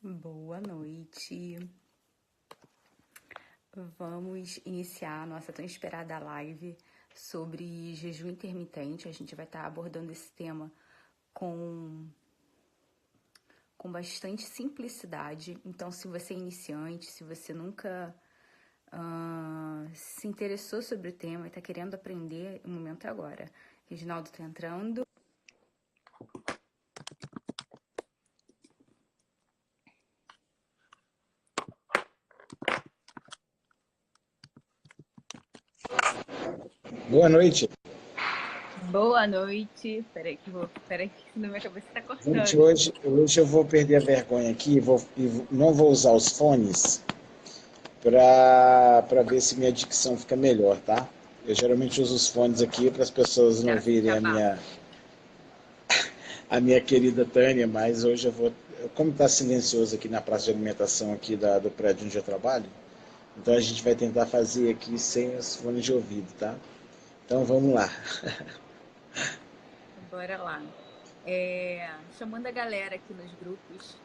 Boa noite. Vamos iniciar a nossa tão esperada live sobre jejum intermitente. A gente vai estar abordando esse tema com bastante simplicidade. Então, se você é iniciante, se você nunca se interessou sobre o tema e está querendo aprender, o momento é agora. Reginaldo está entrando. Boa noite. Boa noite. Peraí que senão minha cabeça tá cortando. Gente, hoje eu vou perder a vergonha aqui não vou usar os fones para ver se minha dicção fica melhor, tá? Eu geralmente uso os fones aqui para as pessoas não verem a minha querida Tânia, mas hoje eu vou... Como está silencioso aqui na praça de alimentação aqui do prédio onde eu trabalho, então a gente vai tentar fazer aqui sem os fones de ouvido, tá? Então vamos lá. Bora lá. Chamando a galera aqui nos grupos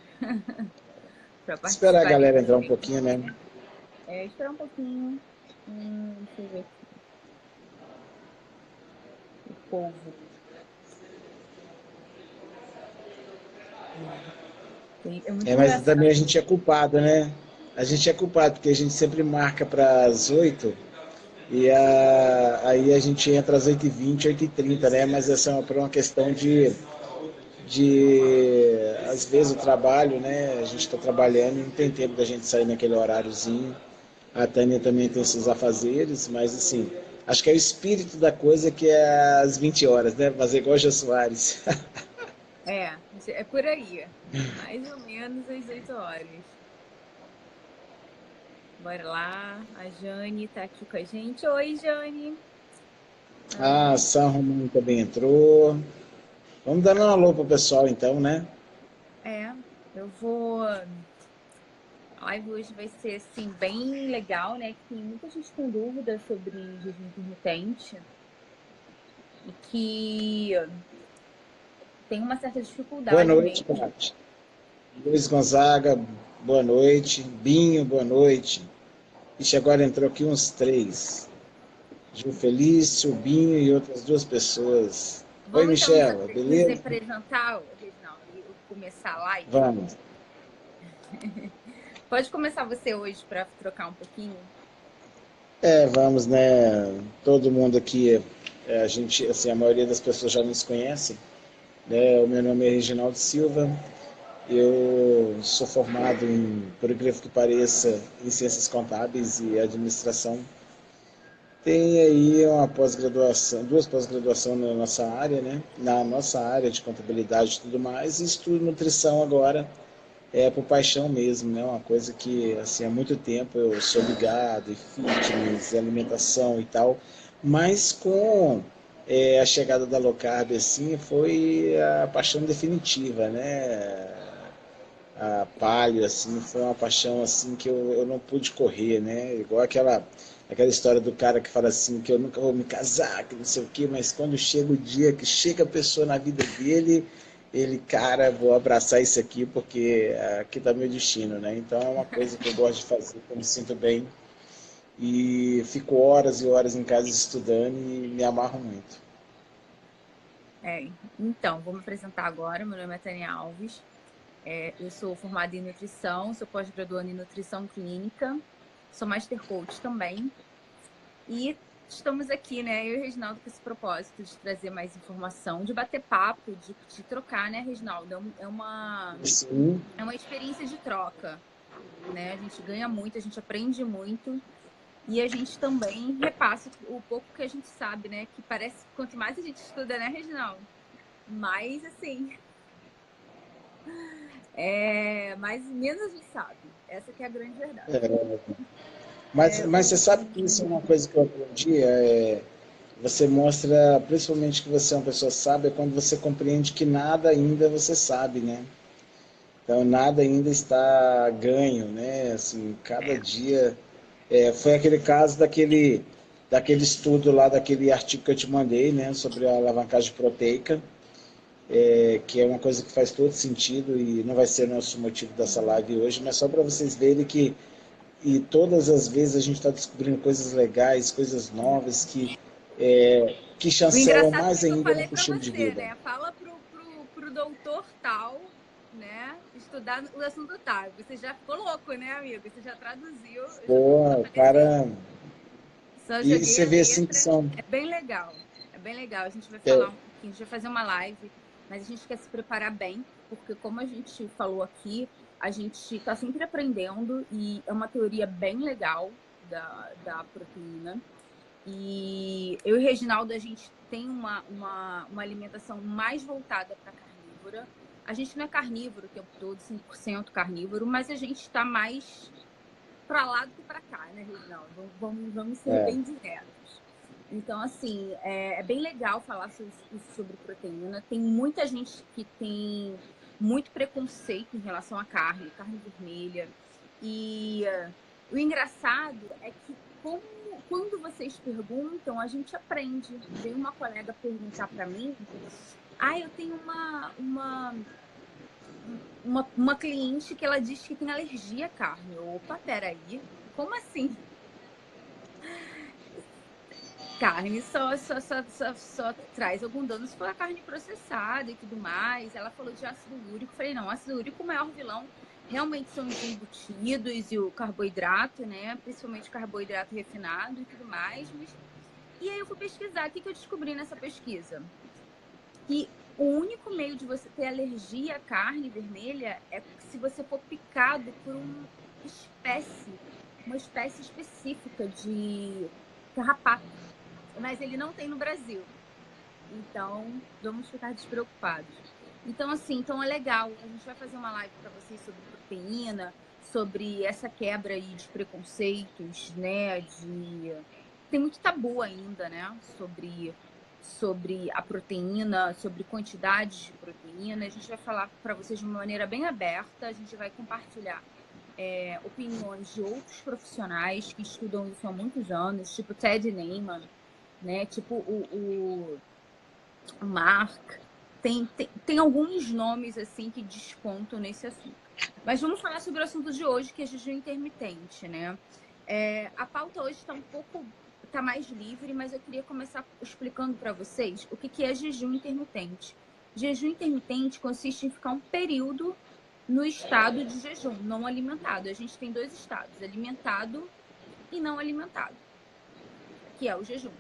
para participar. Esperar a galera entrar um pouquinho, né? Esperar um pouquinho. Deixa eu ver aqui. O povo. Mas também a gente é culpado, né? A gente é culpado, porque a gente sempre marca para as 8 e aí a gente entra às 8h20, 8h30, né? Mas essa é por uma questão de às vezes o trabalho, né? A gente está trabalhando e não tem tempo da gente sair naquele horáriozinho. A Tânia também tem seus afazeres, mas assim, acho que é o espírito da coisa que é às 20 horas, né? Fazer igual o Jô Soares. É por aí. Mais ou menos às 8 horas. Bora lá. A Jane tá aqui com a gente. Oi, Jane. A San Romano também entrou. Vamos dando um alô pro pessoal então, né? Eu vou... A live hoje vai ser, assim, bem legal, né? Que tem muita gente com dúvida sobre jejum intermitente. E que tem uma certa dificuldade. Boa noite, Paty. Luiz Gonzaga, boa noite. Binho, boa noite. Ixi, agora entrou aqui uns 3. Gil Felício, Binho e outras 2 pessoas. Oi, Michela, beleza? Vamos apresentar, Reginaldo, e começar a live? Vamos. Pode começar você hoje para trocar um pouquinho? Vamos, né? Todo mundo aqui, a gente, assim, a maioria das pessoas já nos conhece, né? O meu nome é Reginaldo Silva. Eu sou formado por incrível que pareça, em Ciências Contábeis e Administração. Tem aí uma pós-graduação, 2 pós-graduações na nossa área, né? Na nossa área de contabilidade e tudo mais, e estudo nutrição agora, por paixão mesmo, né? Uma coisa que, assim, há muito tempo eu sou ligado, e fitness, alimentação e tal, mas com a chegada da low carb, assim, foi a paixão definitiva, né? A paleo, assim, foi uma paixão, assim, que eu não pude correr, né? Igual aquela história do cara que fala assim, que eu nunca vou me casar, que não sei o quê, mas quando chega o dia que chega a pessoa na vida dele, ele, cara, vou abraçar isso aqui porque aqui tá meu destino, né? Então é uma coisa que eu gosto de fazer, que eu me sinto bem e fico horas e horas em casa estudando e me amarro muito. Então, vou me apresentar agora. Meu nome é Tânia Alves. Eu sou formada em nutrição, sou pós-graduanda em nutrição clínica, sou master coach também. E estamos aqui, né, eu e o Reginaldo, com esse propósito de trazer mais informação, de bater papo, de trocar, né, Reginaldo? É uma experiência de troca, né? A gente ganha muito, a gente aprende muito. E a gente também repassa o pouco que a gente sabe, né? Que parece que quanto mais a gente estuda, né, Reginaldo? Mais, assim... mais menos a gente sabe. Essa que é a grande verdade. Mas você sabe que isso é uma coisa que eu aprendi? Você mostra, principalmente, que você é uma pessoa sábia quando você compreende que nada ainda você sabe, né? Então, nada ainda está ganho, né? Assim, cada dia... foi aquele caso daquele estudo lá, daquele artigo que eu te mandei, né? Sobre a alavancagem proteica. que é uma coisa que faz todo sentido e não vai ser nosso motivo dessa live hoje, mas só para vocês verem que e todas as vezes a gente está descobrindo coisas legais, coisas novas que O chancelam engraçado mais foi que eu ainda o falei nosso para estilo de você, vida. né? Fala pro doutor tal, né? Estudar o assunto tal. Você já ficou louco, né, amigo? Você já traduziu. Eu já Pô, falei assim, cara, só e joguei você a vê assim que letra. são. É bem legal. É bem legal. A gente vai É, falar um pouquinho, a gente vai fazer uma live, mas a gente quer se preparar bem, porque como a gente falou aqui, a gente está sempre aprendendo e é uma teoria bem legal da proteína. E eu e o Reginaldo, a gente tem uma alimentação mais voltada para carnívora. A gente não é carnívoro o tempo todo, 100% carnívoro, mas a gente está mais para lá do que para cá, né, Reginaldo? Vamos ser é, bem diretos. Então, assim, é bem legal falar sobre proteína. Tem muita gente que tem muito preconceito em relação à carne vermelha. E o engraçado é que quando vocês perguntam, a gente aprende. Veio uma colega perguntar para mim, eu tenho uma cliente que ela diz que tem alergia à carne. Opa, peraí, como assim? Carne só traz algum dano se for a carne processada e tudo mais. Ela falou de ácido úrico. Falei, não, ácido úrico, o maior vilão realmente são os embutidos e o carboidrato, né? Principalmente o carboidrato refinado e tudo mais. E aí eu fui pesquisar. O que eu descobri nessa pesquisa? Que o único meio de você ter alergia à carne vermelha é se você for picado por uma espécie específica de carrapato. Mas ele não tem no Brasil. Então, vamos ficar despreocupados. Então, assim, então é legal. A gente vai fazer uma live para vocês sobre proteína, sobre essa quebra aí de preconceitos, né? Tem muito tabu ainda, né? Sobre a proteína, sobre quantidades de proteína. A gente vai falar para vocês de uma maneira bem aberta. A gente vai compartilhar opiniões de outros profissionais que estudam isso há muitos anos, tipo Ted Neyman, né? Tipo o Mark. Tem alguns nomes assim que despontam nesse assunto. Mas vamos falar sobre o assunto de hoje, que é jejum intermitente, né? A pauta hoje está mais livre, mas eu queria começar explicando para vocês o que é jejum intermitente. Jejum intermitente consiste em ficar um período no estado de jejum, não alimentado. A gente tem dois estados, alimentado e não alimentado, que é o jejum.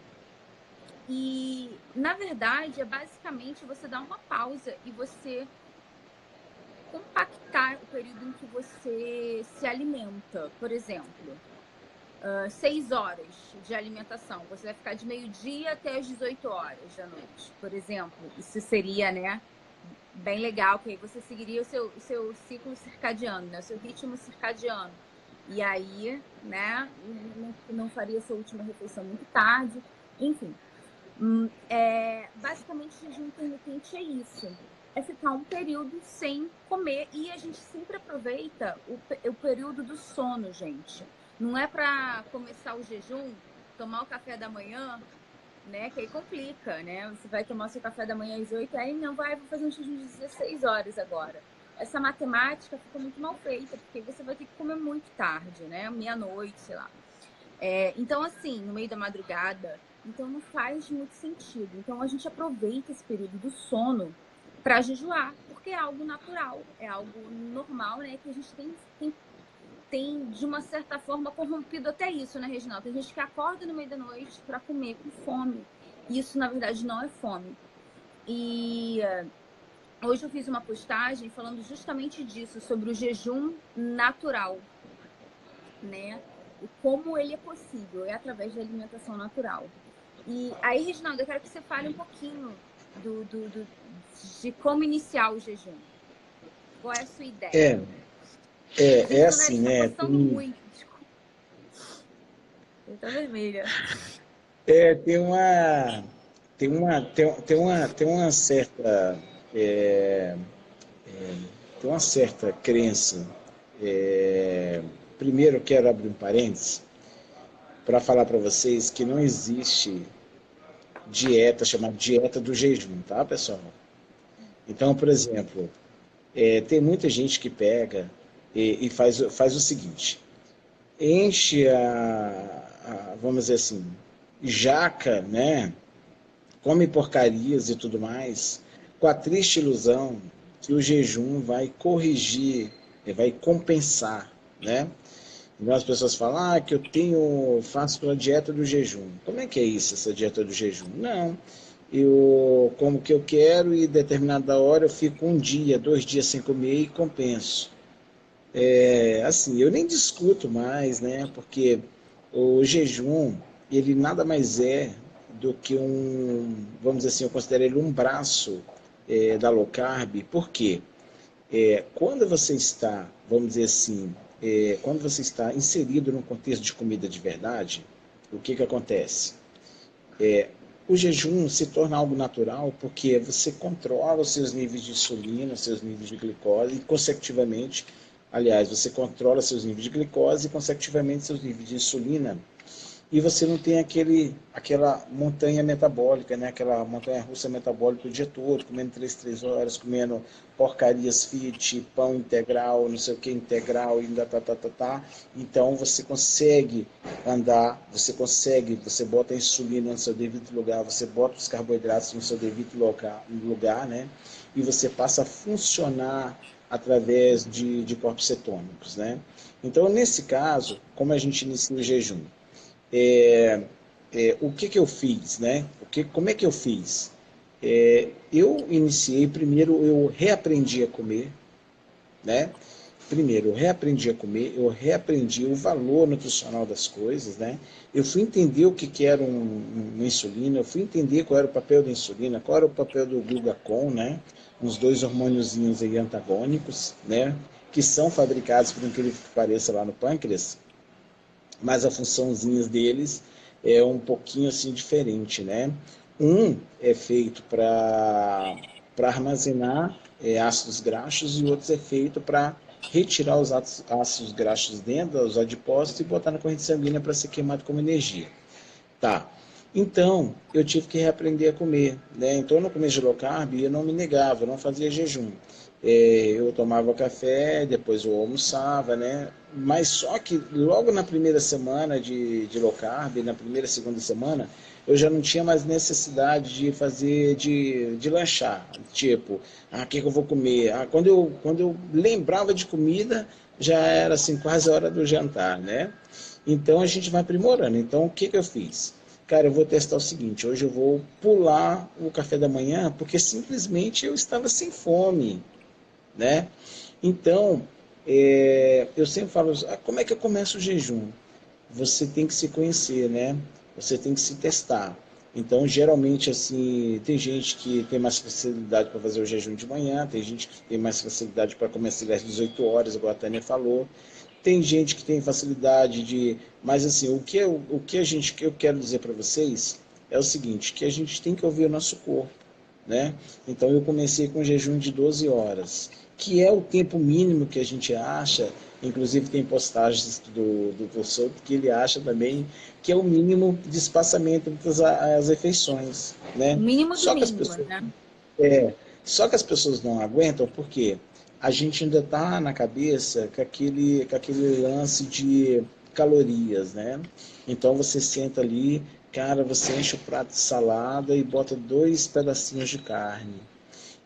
E, na verdade, é basicamente você dar uma pausa e você compactar o período em que você se alimenta. Por exemplo, 6 horas de alimentação. Você vai ficar de meio-dia até as 18 horas da noite, por exemplo. Isso seria, né, bem legal, porque aí você seguiria o seu ciclo circadiano, né, o seu ritmo circadiano. E aí, né, não faria sua última refeição muito tarde. Enfim. Basicamente, jejum intermitente é isso. É ficar um período sem comer. E a gente sempre aproveita o período do sono, gente. Não é para começar o jejum, tomar o café da manhã, né? Que aí complica, né? Você vai tomar o seu café da manhã às 8, aí não vai, vou fazer um jejum de 16 horas agora. Essa matemática fica muito mal feita, porque você vai ter que comer muito tarde, né? Meia-noite, sei lá. Então, assim, no meio da madrugada, então não faz muito sentido. Então, a gente aproveita esse período do sono para jejuar, porque é algo natural, é algo normal, né? Que a gente tem de uma certa forma, corrompido até isso, né, Reginaldo? Tem gente que acorda no meio da noite para comer com fome. E isso, na verdade, não é fome. E hoje eu fiz uma postagem falando justamente disso, sobre o jejum natural, né? E como ele é possível, é através da alimentação natural. E aí, Reginaldo, eu quero que você fale um pouquinho de como iniciar o jejum. Qual é a sua ideia? é, é Reginaldo assim, está né? coçando muito. Desculpa. Ele tá vermelha. Tem uma, tem uma certa, é, tem uma certa crença. Primeiro, eu quero abrir um parênteses para falar para vocês que não existe dieta chamada dieta do jejum, tá, pessoal? Então, por exemplo, tem muita gente que pega e faz o seguinte, enche vamos dizer assim, jaca, né? Come porcarias e tudo mais, com a triste ilusão que o jejum vai corrigir, vai compensar, né? Então as pessoas falam, que faço a dieta do jejum. Como é que é isso, essa dieta do jejum? Não, eu como o que eu quero e determinada hora eu fico 1 dia, 2 dias sem comer e compenso. Assim, eu nem discuto mais, né? Porque o jejum, ele nada mais é do que vamos dizer assim, eu considero ele um braço da low carb. Por quê? Quando você está, vamos dizer assim, quando você está inserido num contexto de comida de verdade, o que que acontece? O jejum se torna algo natural porque você controla os seus níveis de insulina, os seus níveis de glicose e, consecutivamente, aliás, você controla seus níveis de glicose e, consecutivamente, seus níveis de insulina. E você não tem aquela montanha metabólica, né? Aquela montanha russa metabólica o dia todo, comendo 3 horas, comendo porcarias fit, pão integral, não sei o que integral, ainda tá. Então você consegue andar, você bota a insulina no seu devido lugar, você bota os carboidratos no seu devido lugar, né? E você passa a funcionar através de corpos cetônicos, né? Então, nesse caso, como a gente inicia o jejum? O que eu fiz, né? Como é que eu fiz? Eu iniciei, primeiro eu reaprendi a comer, né? Primeiro, eu reaprendi a comer, eu reaprendi o valor nutricional das coisas, né? Eu fui entender o que era uma insulina, eu fui entender qual era o papel da insulina, qual era o papel do glucagon, né? Uns 2 hormôniozinhos aí antagônicos, né? Que são fabricados, por incrível que pareça, lá no pâncreas, mas a funçãozinha deles é um pouquinho assim diferente, né? Um é feito para armazenar ácidos graxos e outro é feito para retirar os ácidos graxos dentro dos adipócitos e botar na corrente sanguínea para ser queimado como energia. Tá. Então, eu tive que reaprender a comer, né? Então, no começo de low carb, eu não me negava, eu não fazia jejum. Eu tomava café, depois eu almoçava, né? Mas só que logo na primeira semana de low carb, na primeira, segunda semana, eu já não tinha mais necessidade de fazer, de lanchar. Tipo, o que eu vou comer? Quando eu lembrava de comida, já era assim, quase a hora do jantar, né? Então a gente vai aprimorando. Então o que eu fiz? Cara, eu vou testar o seguinte, hoje eu vou pular o café da manhã porque simplesmente eu estava sem fome, né? Então, eu sempre falo, como é que eu começo o jejum? Você tem que se conhecer, né? Você tem que se testar. Então, geralmente, assim, tem gente que tem mais facilidade para fazer o jejum de manhã, tem gente que tem mais facilidade para começar às 18 horas, igual a Tânia falou. Tem gente que tem facilidade de... Mas, assim, o que eu quero dizer para vocês é o seguinte, que a gente tem que ouvir o nosso corpo, né? Então, eu comecei com um jejum de 12 horas, que é o tempo mínimo que a gente acha. Inclusive, tem postagens do professor que ele acha também que é o mínimo de espaçamento entre as refeições, né? O mínimo do Só que as mínimo, pessoas... né? Só que as pessoas não aguentam porque a gente ainda está na cabeça com aquele lance de calorias, né? Então você senta ali, cara, você enche o prato de salada e bota 2 pedacinhos de carne.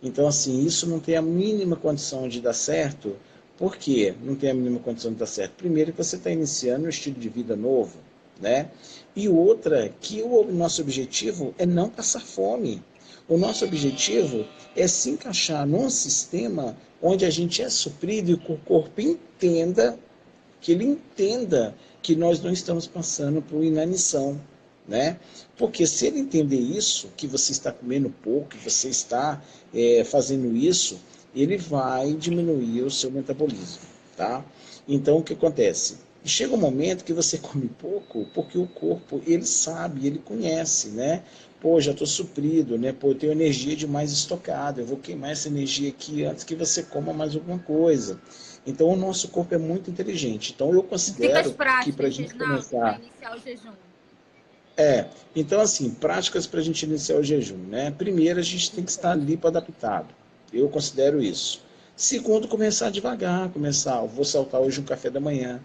Então, assim, isso não tem a mínima condição de dar certo. Por quê? Não tem a mínima condição de dar certo. Primeiro, que você está iniciando um estilo de vida novo, né? E outra, que o nosso objetivo é não passar fome. O nosso objetivo é se encaixar num sistema onde a gente é suprido e que o corpo entenda, que ele entenda que nós não estamos passando por inanição, né? Porque se ele entender isso, que você está comendo pouco, que você está fazendo isso, ele vai diminuir o seu metabolismo, tá? Então, o que acontece? Chega um momento que você come pouco, porque o corpo, ele sabe, ele conhece, né? Pô, já estou suprido, né? Pô, eu tenho energia demais estocada, eu vou queimar essa energia aqui antes que você coma mais alguma coisa. Então, o nosso corpo é muito inteligente. Então, eu Dicas considero que para a práticas, gente Reginaldo, para começar... iniciar o jejum. Então, assim, práticas para a gente iniciar o jejum, né? Primeiro, a gente tem que estar limpo adaptado. Eu considero isso. Segundo, começar devagar, vou saltar hoje um café da manhã,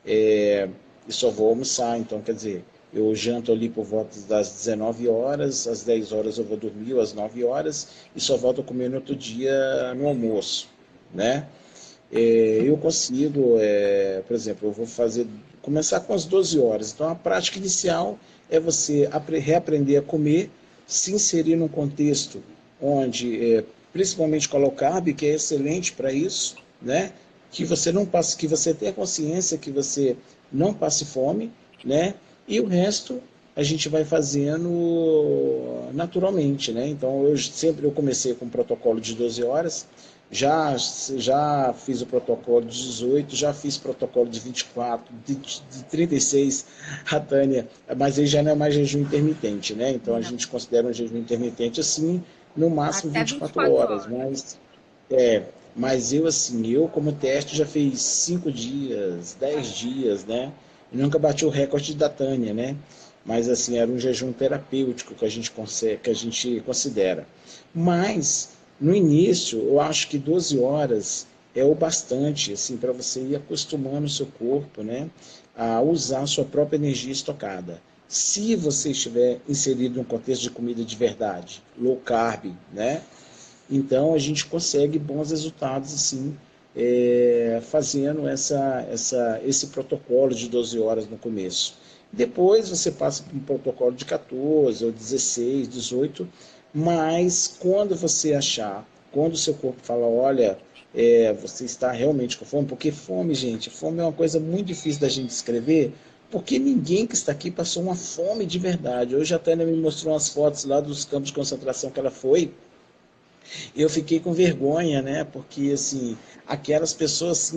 e só vou almoçar, então, quer dizer, eu janto ali por volta das 19 horas, às 10 horas eu vou dormir, ou às 9 horas, e só volto a comer no outro dia no almoço, né? Eu consigo, por exemplo, eu vou começar com as 12 horas. Então, a prática inicial é você reaprender a comer, se inserir num contexto onde, principalmente com a low carb, que é excelente para isso, né? Que você não passe, que você tenha consciência que você não passe fome, né? E o resto a gente vai fazendo naturalmente, né? Então, eu comecei com um protocolo de 12 horas, já fiz o protocolo de 18, já fiz protocolo de 24, de 36, a Tânia, mas aí já não é mais jejum intermitente, né? Então a Não. gente considera um jejum intermitente assim, no máximo Até 24 24 horas, horas. mas eu como teste já fiz 5 dias, 10 dias, né? E nunca bati o recorde da Tânia, né? Mas assim, era um jejum terapêutico que a gente considera. Mas no início, eu acho que 12 horas é o bastante, assim, para você ir acostumando o seu corpo, né, a usar a sua própria energia estocada. Se você estiver inserido num contexto de comida de verdade, low carb, né, então a gente consegue bons resultados, assim, fazendo esse protocolo de 12 horas no começo. Depois você passa para um protocolo de 14 ou 16, 18, mas quando o seu corpo fala, olha, você está realmente com fome, porque fome, gente, fome é uma coisa muito difícil da gente descrever, porque ninguém que está aqui passou uma fome de verdade. Hoje a Tânia me mostrou umas fotos lá dos campos de concentração que ela foi, eu fiquei com vergonha, né? Porque, assim, aquelas pessoas,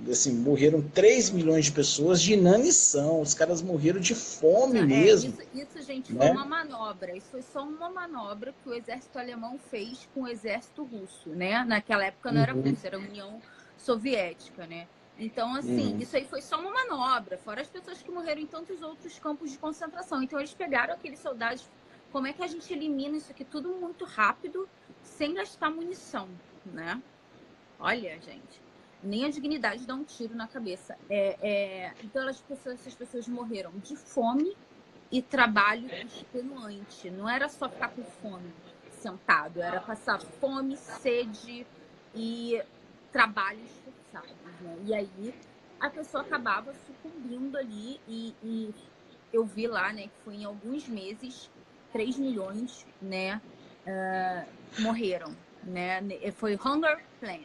assim, morreram 3 milhões de pessoas de inanição. Os caras morreram de fome Não, mesmo, isso, gente, foi né? uma manobra. Isso foi só uma manobra que o exército alemão fez com o exército russo, né? Naquela época não era Uhum, Rússia, era União Soviética, né? Então, assim, uhum. isso aí foi só uma manobra, fora as pessoas que morreram em tantos outros campos de concentração. Então, eles pegaram aqueles soldados. Como é que a gente elimina isso aqui tudo muito rápido, sem gastar munição, né? Olha, gente, nem a dignidade dá um tiro na cabeça. Então, essas pessoas morreram de fome e trabalho extenuante. Não era só ficar com fome sentado, era passar fome, sede e trabalhos forçados, né? E aí a pessoa acabava sucumbindo ali e eu vi lá, né, que foi em alguns meses 3 milhões, né, morreram, né? Foi Hunger Plan,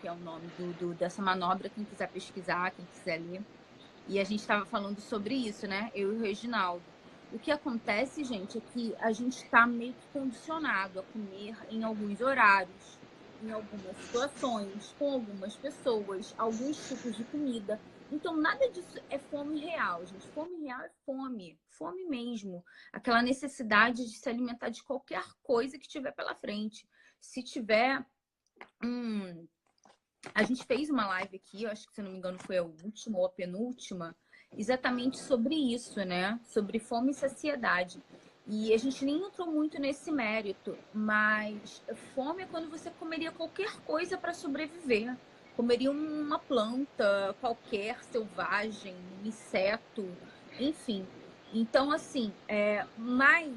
que é o nome dessa manobra, quem quiser pesquisar, quem quiser ler. E a gente estava falando sobre isso, né? Eu e o Reginaldo. O que acontece, gente, é que a gente está meio que condicionado a comer em alguns horários, em algumas situações, com algumas pessoas, alguns tipos de comida. Então, nada disso é fome real, gente. Fome real é fome, fome mesmo. Aquela necessidade de se alimentar de qualquer coisa que tiver pela frente. Se tiver a gente fez uma live aqui, eu acho que se não me engano foi a última ou a penúltima, exatamente sobre isso, né? Sobre fome e saciedade. E a gente nem entrou muito nesse mérito, mas fome é quando você comeria qualquer coisa para sobreviver. Comeria uma planta qualquer, selvagem, um inseto, enfim. Então, assim, mas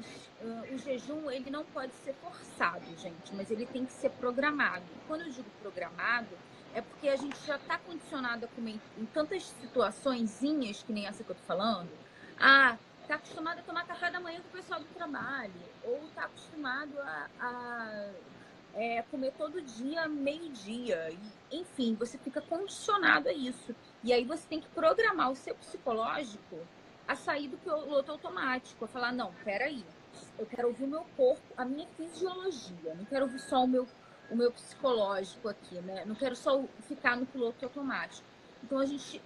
o jejum ele não pode ser forçado, gente, mas ele tem que ser programado. E quando eu digo programado, é porque a gente já está condicionado a comer em tantas situaçõezinhas, que nem essa que eu tô falando. Tá acostumado a tomar café da manhã com o pessoal do trabalho, ou tá acostumado a comer todo dia, meio-dia. Enfim, você fica condicionado a isso. E aí você tem que programar o seu psicológico a sair do piloto automático, a falar, não, peraí, eu quero ouvir o meu corpo, a minha fisiologia, não quero ouvir só o meu psicológico aqui, né? Não quero só ficar no piloto automático. Então, a gente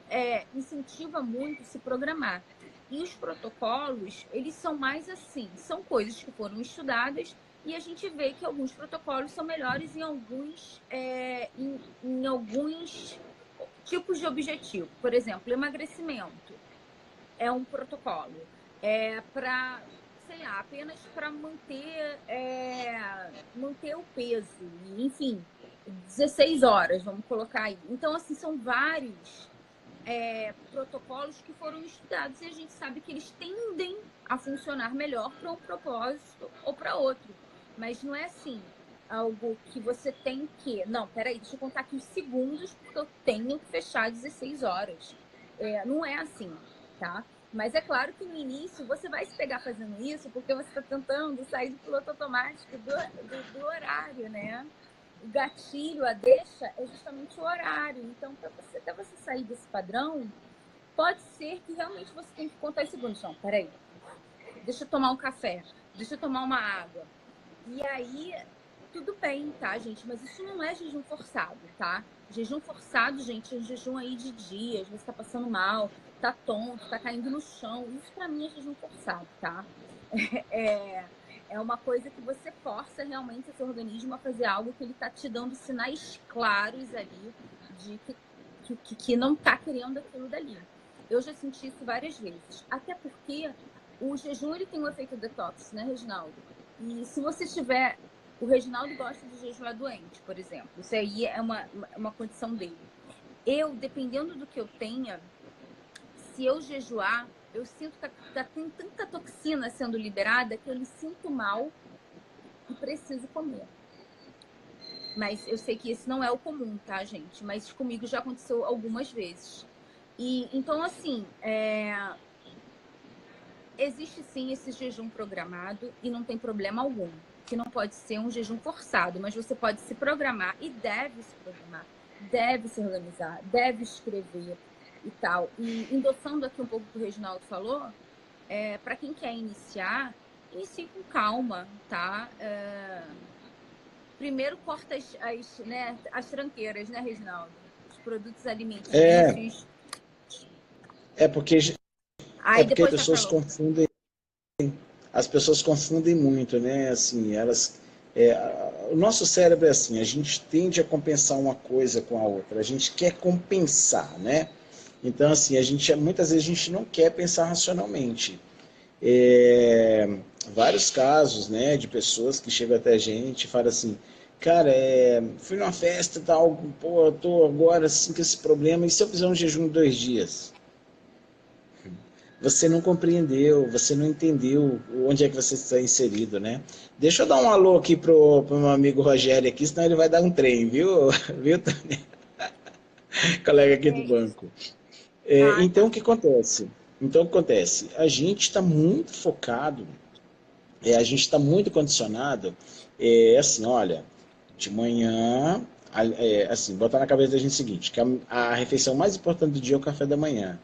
incentiva muito se programar. E os protocolos, eles são mais assim, são coisas que foram estudadas e a gente vê que alguns protocolos são melhores em alguns tipos de objetivo. Por exemplo, emagrecimento é um protocolo. Para, sei lá, apenas para manter manter o peso, e, enfim, 16 horas, vamos colocar aí. Então, assim, são vários protocolos que foram estudados e a gente sabe que eles tendem a funcionar melhor para um propósito ou para outro. Mas não é assim, algo que você tem que... Não, peraí, deixa eu contar aqui os segundos, porque eu tenho que fechar 16 horas. Não é assim, tá? Mas é claro que no início você vai se pegar fazendo isso porque você está tentando sair do piloto automático do horário, né? O gatilho, a deixa, é justamente o horário. Então, até você sair desse padrão, pode ser que realmente você tenha que contar os segundos. Não, peraí, deixa eu tomar um café, deixa eu tomar uma água. E aí, tudo bem, tá, gente? Mas isso não é jejum forçado, tá? Jejum forçado, gente, é um jejum aí de dias, você tá passando mal, tá tonto, tá caindo no chão. Isso pra mim é jejum forçado, tá? É uma coisa que você força realmente o seu organismo a fazer algo que ele tá te dando sinais claros ali de que não tá querendo aquilo dali. Eu já senti isso várias vezes. Até porque o jejum ele tem um efeito detox, né, Reginaldo? E se você tiver... O Reginaldo gosta de jejuar doente, por exemplo. Isso aí é uma condição dele. Eu, dependendo do que eu tenha, se eu jejuar, eu sinto que tem tanta toxina sendo liberada que eu me sinto mal e preciso comer. Mas eu sei que esse não é o comum, tá, gente? Mas comigo já aconteceu algumas vezes. E então, assim, existe sim esse jejum programado e não tem problema algum. Que não pode ser um jejum forçado, mas você pode se programar e deve se programar, deve se organizar, deve escrever e tal. E endossando aqui um pouco o que o Reginaldo falou, para quem quer iniciar, inicie com calma, tá? Primeiro corta as tranqueiras, né, Reginaldo? Os produtos alimentícios. É porque, Aí as depois vai pessoas falando. confundem. As pessoas confundem muito, né? Assim, o nosso cérebro é assim, a gente tende a compensar uma coisa com a outra, a gente quer compensar, né? Então, assim, muitas vezes a gente não quer pensar racionalmente. Vários casos, né, de pessoas que chegam até a gente e falam assim, cara, fui numa festa e tal, pô, eu tô agora assim com esse problema, e se eu fizer um jejum de 2 dias? Você não compreendeu, você não entendeu onde é que você está inserido, né? Deixa eu dar um alô aqui pro meu amigo Rogério aqui, senão ele vai dar um trem, viu? Viu, Tânia? Colega aqui do Isso. banco. Ah, Então, tá. o que acontece? Então, o que acontece? A gente está muito focado, a gente está muito condicionado, assim, olha, de manhã, assim, botar na cabeça da gente o seguinte, que a refeição mais importante do dia é o café da manhã.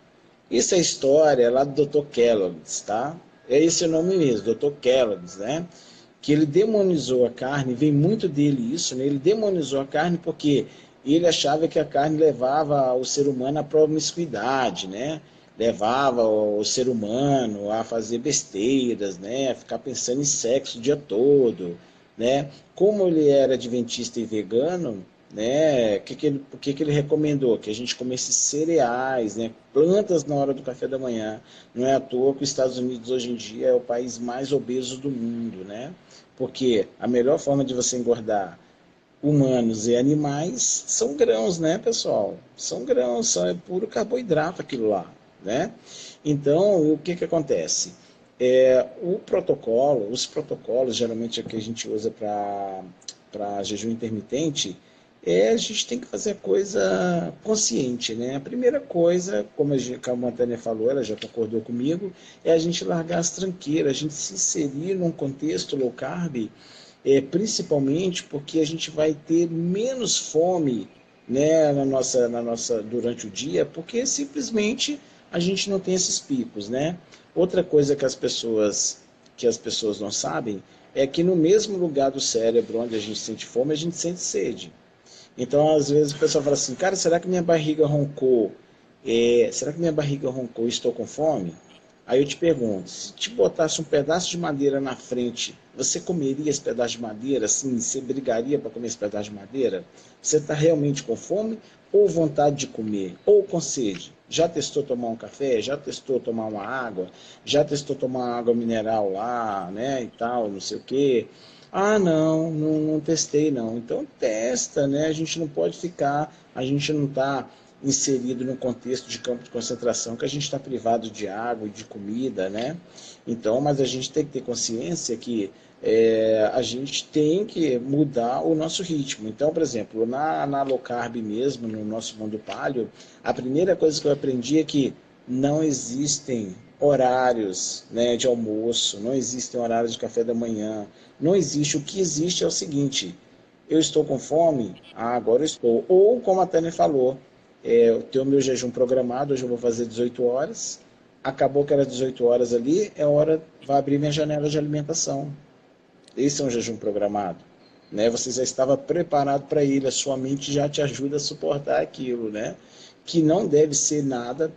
Isso é história lá do Dr. Kellogg's, tá? É esse o nome mesmo, Dr. Kellogg's, né? Que ele demonizou a carne, vem muito dele isso, né? Ele demonizou a carne porque ele achava que a carne levava o ser humano à promiscuidade, né? Levava o ser humano a fazer besteiras, né? A ficar pensando em sexo o dia todo, né? Como ele era adventista e vegano, né? O que ele recomendou? Que a gente comesse cereais, né? Plantas na hora do café da manhã. Não é à toa que os Estados Unidos hoje em dia é o país mais obeso do mundo, né? Porque a melhor forma de você engordar humanos e animais são grãos, né, pessoal? São grãos, é puro carboidrato aquilo lá, né? Então, o que que acontece? Os protocolos, geralmente é que a gente usa para jejum intermitente, a gente tem que fazer a coisa consciente, né? A primeira coisa, como a Montânia falou, ela já concordou comigo, é a gente largar as tranqueiras, a gente se inserir num contexto low carb, principalmente porque a gente vai ter menos fome, né, durante o dia, porque simplesmente a gente não tem esses picos, né? Outra coisa que as pessoas não sabem é que no mesmo lugar do cérebro onde a gente sente fome, a gente sente sede. Então, às vezes, o pessoal fala assim, cara, será que minha barriga roncou? Será que minha barriga roncou e estou com fome? Aí eu te pergunto, se te botasse um pedaço de madeira na frente, você comeria esse pedaço de madeira? Assim, você brigaria para comer esse pedaço de madeira? Você está realmente com fome ou vontade de comer? Ou com sede? Já testou tomar um café? Já testou tomar uma água? Já testou tomar uma água mineral lá, né, e tal, não sei o quê? Ah, não testei não. Então testa, né? A gente não está inserido num contexto de campo de concentração que a gente está privado de água e de comida, né? Então, mas a gente tem que ter consciência que a gente tem que mudar o nosso ritmo. Então, por exemplo, na low carb mesmo, no nosso mundo paleo, a primeira coisa que eu aprendi é que não existem horários, né, de almoço, não existem horários de café da manhã, não existe. O que existe é o seguinte: eu estou com fome? Ah, agora eu estou. Ou, como a Tânia falou, eu tenho o meu jejum programado, hoje eu vou fazer 18 horas, acabou que era 18 horas ali, é hora, vai abrir minha janela de alimentação. Esse é um jejum programado. Né? Você já estava preparado para ele, a sua mente já te ajuda a suportar aquilo, né? Que não deve ser nada,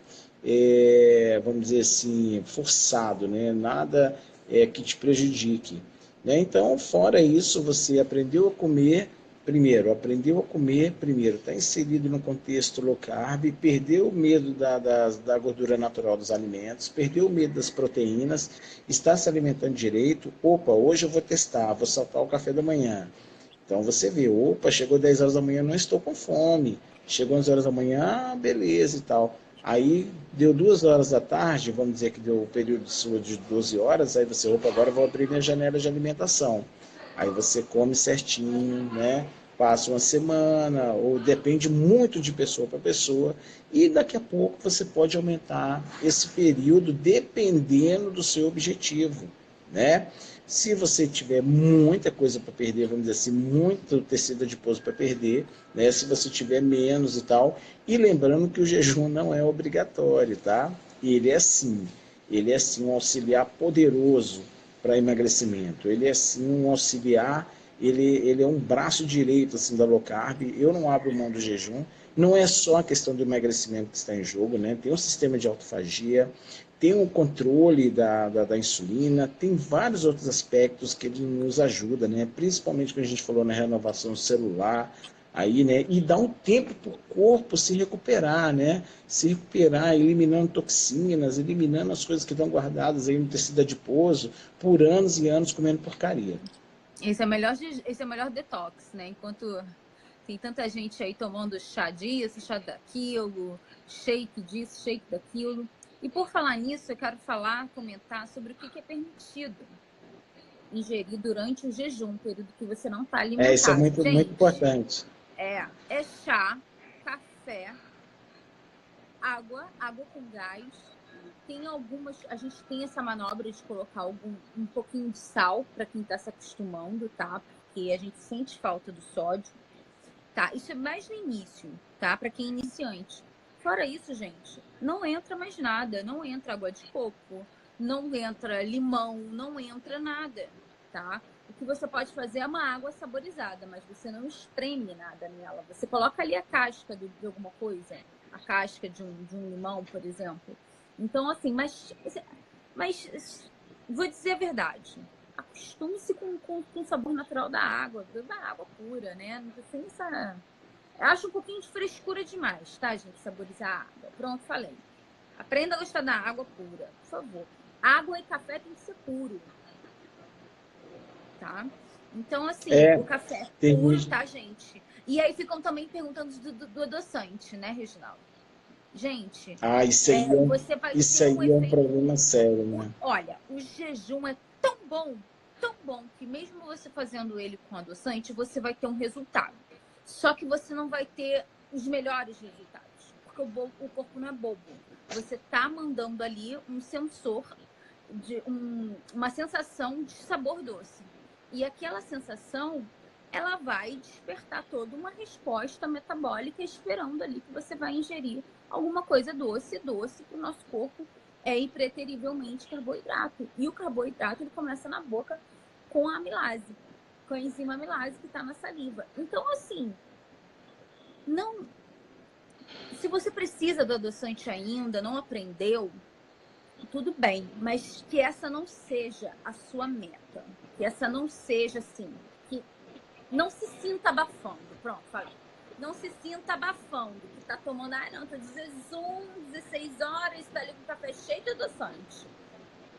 vamos dizer assim, forçado, né? Nada que te prejudique. Né? Então, fora isso, você aprendeu a comer primeiro, está inserido no contexto low carb, perdeu o medo da gordura natural dos alimentos, perdeu o medo das proteínas, está se alimentando direito. Opa, hoje eu vou testar, vou saltar o café da manhã. Então você vê, opa, chegou 10 horas da manhã, não estou com fome. Chegou 11 horas da manhã, ah, beleza e tal. Aí deu 2 horas da tarde, vamos dizer que deu o período sua de 12 horas, aí você, opa, agora eu vou abrir minha janela de alimentação. Aí você come certinho, né? Passa uma semana, ou depende muito de pessoa para pessoa, e daqui a pouco você pode aumentar esse período dependendo do seu objetivo, né? Se você tiver muita coisa para perder, vamos dizer assim, muito tecido adiposo para perder, né? Se você tiver menos e tal. E lembrando que o jejum não é obrigatório, tá? Ele é sim um auxiliar poderoso para emagrecimento. Ele é sim um auxiliar, ele é um braço direito assim da low carb. Eu não abro mão do jejum. Não é só a questão do emagrecimento que está em jogo, né? Tem um sistema de autofagia, tem o controle da insulina, tem vários outros aspectos que ele nos ajuda, né? Principalmente quando a gente falou na renovação celular, aí, né? E dá um tempo para o corpo se recuperar, né? Se recuperar, eliminando toxinas, eliminando as coisas que estão guardadas aí no tecido adiposo por anos e anos comendo porcaria. Esse é o melhor detox, né? Enquanto tem tanta gente aí tomando chá disso, chá daquilo, shake disso, shake daquilo. E por falar nisso, eu quero comentar sobre o que é permitido ingerir durante o jejum, período que você não está Isso é alimentado. muito, muito Gente, importante. é chá, café, água com gás. Tem algumas, a gente tem essa manobra de colocar um pouquinho de sal para quem está se acostumando, tá? Porque a gente sente falta do sódio, tá? Isso é mais no início, tá? Para quem é iniciante. Fora isso, gente, não entra mais nada, não entra água de coco, não entra limão, não entra nada, tá? O que você pode fazer é uma água saborizada, mas você não espreme nada nela. Você coloca ali a casca de alguma coisa, a casca de um limão, por exemplo. Então, assim, mas vou dizer a verdade. Acostume-se com o sabor natural da água, da água pura, né? Não tem essa... Eu acho um pouquinho de frescura demais, tá, gente? Saborizar a água. Pronto, falei. Aprenda a gostar da água pura, por favor. Água e café tem que ser puro, tá? Então, assim, o café é puro, tá, gente? E aí ficam também perguntando do adoçante, né, Reginaldo? Gente, você vai isso ter um aí é um efeito... problema sério, né? Olha, o jejum é tão bom, que mesmo você fazendo ele com adoçante, você vai ter um resultado. Só que você não vai ter os melhores resultados, porque o corpo não é bobo. Você tá mandando ali um sensor de uma sensação de sabor doce. E aquela sensação, ela vai despertar toda uma resposta metabólica esperando ali que você vai ingerir alguma coisa doce para o nosso corpo é impreterivelmente carboidrato. E o carboidrato ele começa na boca com a amilase, com a enzima amilase que está na saliva. Então, assim, não... Se você precisa do adoçante ainda, não aprendeu, tudo bem, mas que essa não seja a sua meta. Que essa não seja assim, que não se sinta abafando. Pronto, falei. Não se sinta abafando, que tá tomando, não, tô de jejum, 16 horas, tá ali com o café cheio de adoçante.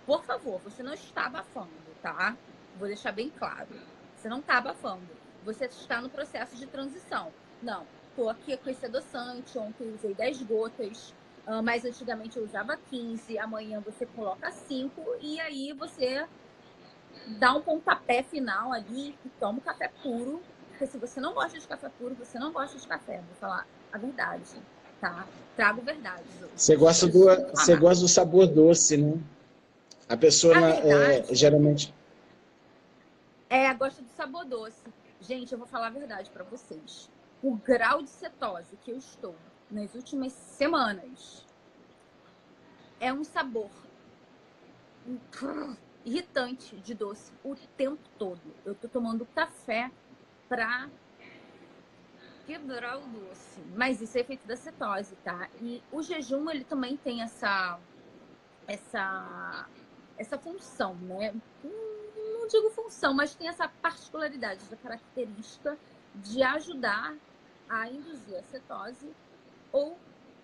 Por favor, você não está abafando, tá? Vou deixar bem claro. Você não tá abafando. Você está no processo de transição. Não, tô aqui com esse adoçante, ontem eu usei 10 gotas, mas antigamente eu usava 15, amanhã você coloca 5 e aí você dá um pontapé final ali e toma o café puro. Porque se você não gosta de café puro, você não gosta de café. Vou falar a verdade, tá? Trago verdades hoje. Você gosta do sabor doce, né? A pessoa, A verdade, geralmente... gosta do sabor doce. Gente, eu vou falar a verdade para vocês. O grau de cetose que eu estou nas últimas semanas é um sabor irritante de doce o tempo todo. Eu tô tomando café pra quebrar o doce. Mas isso é efeito da cetose, tá? E o jejum, ele também tem essa função, né? Não digo função, mas tem essa particularidade, essa característica de ajudar a induzir a cetose ou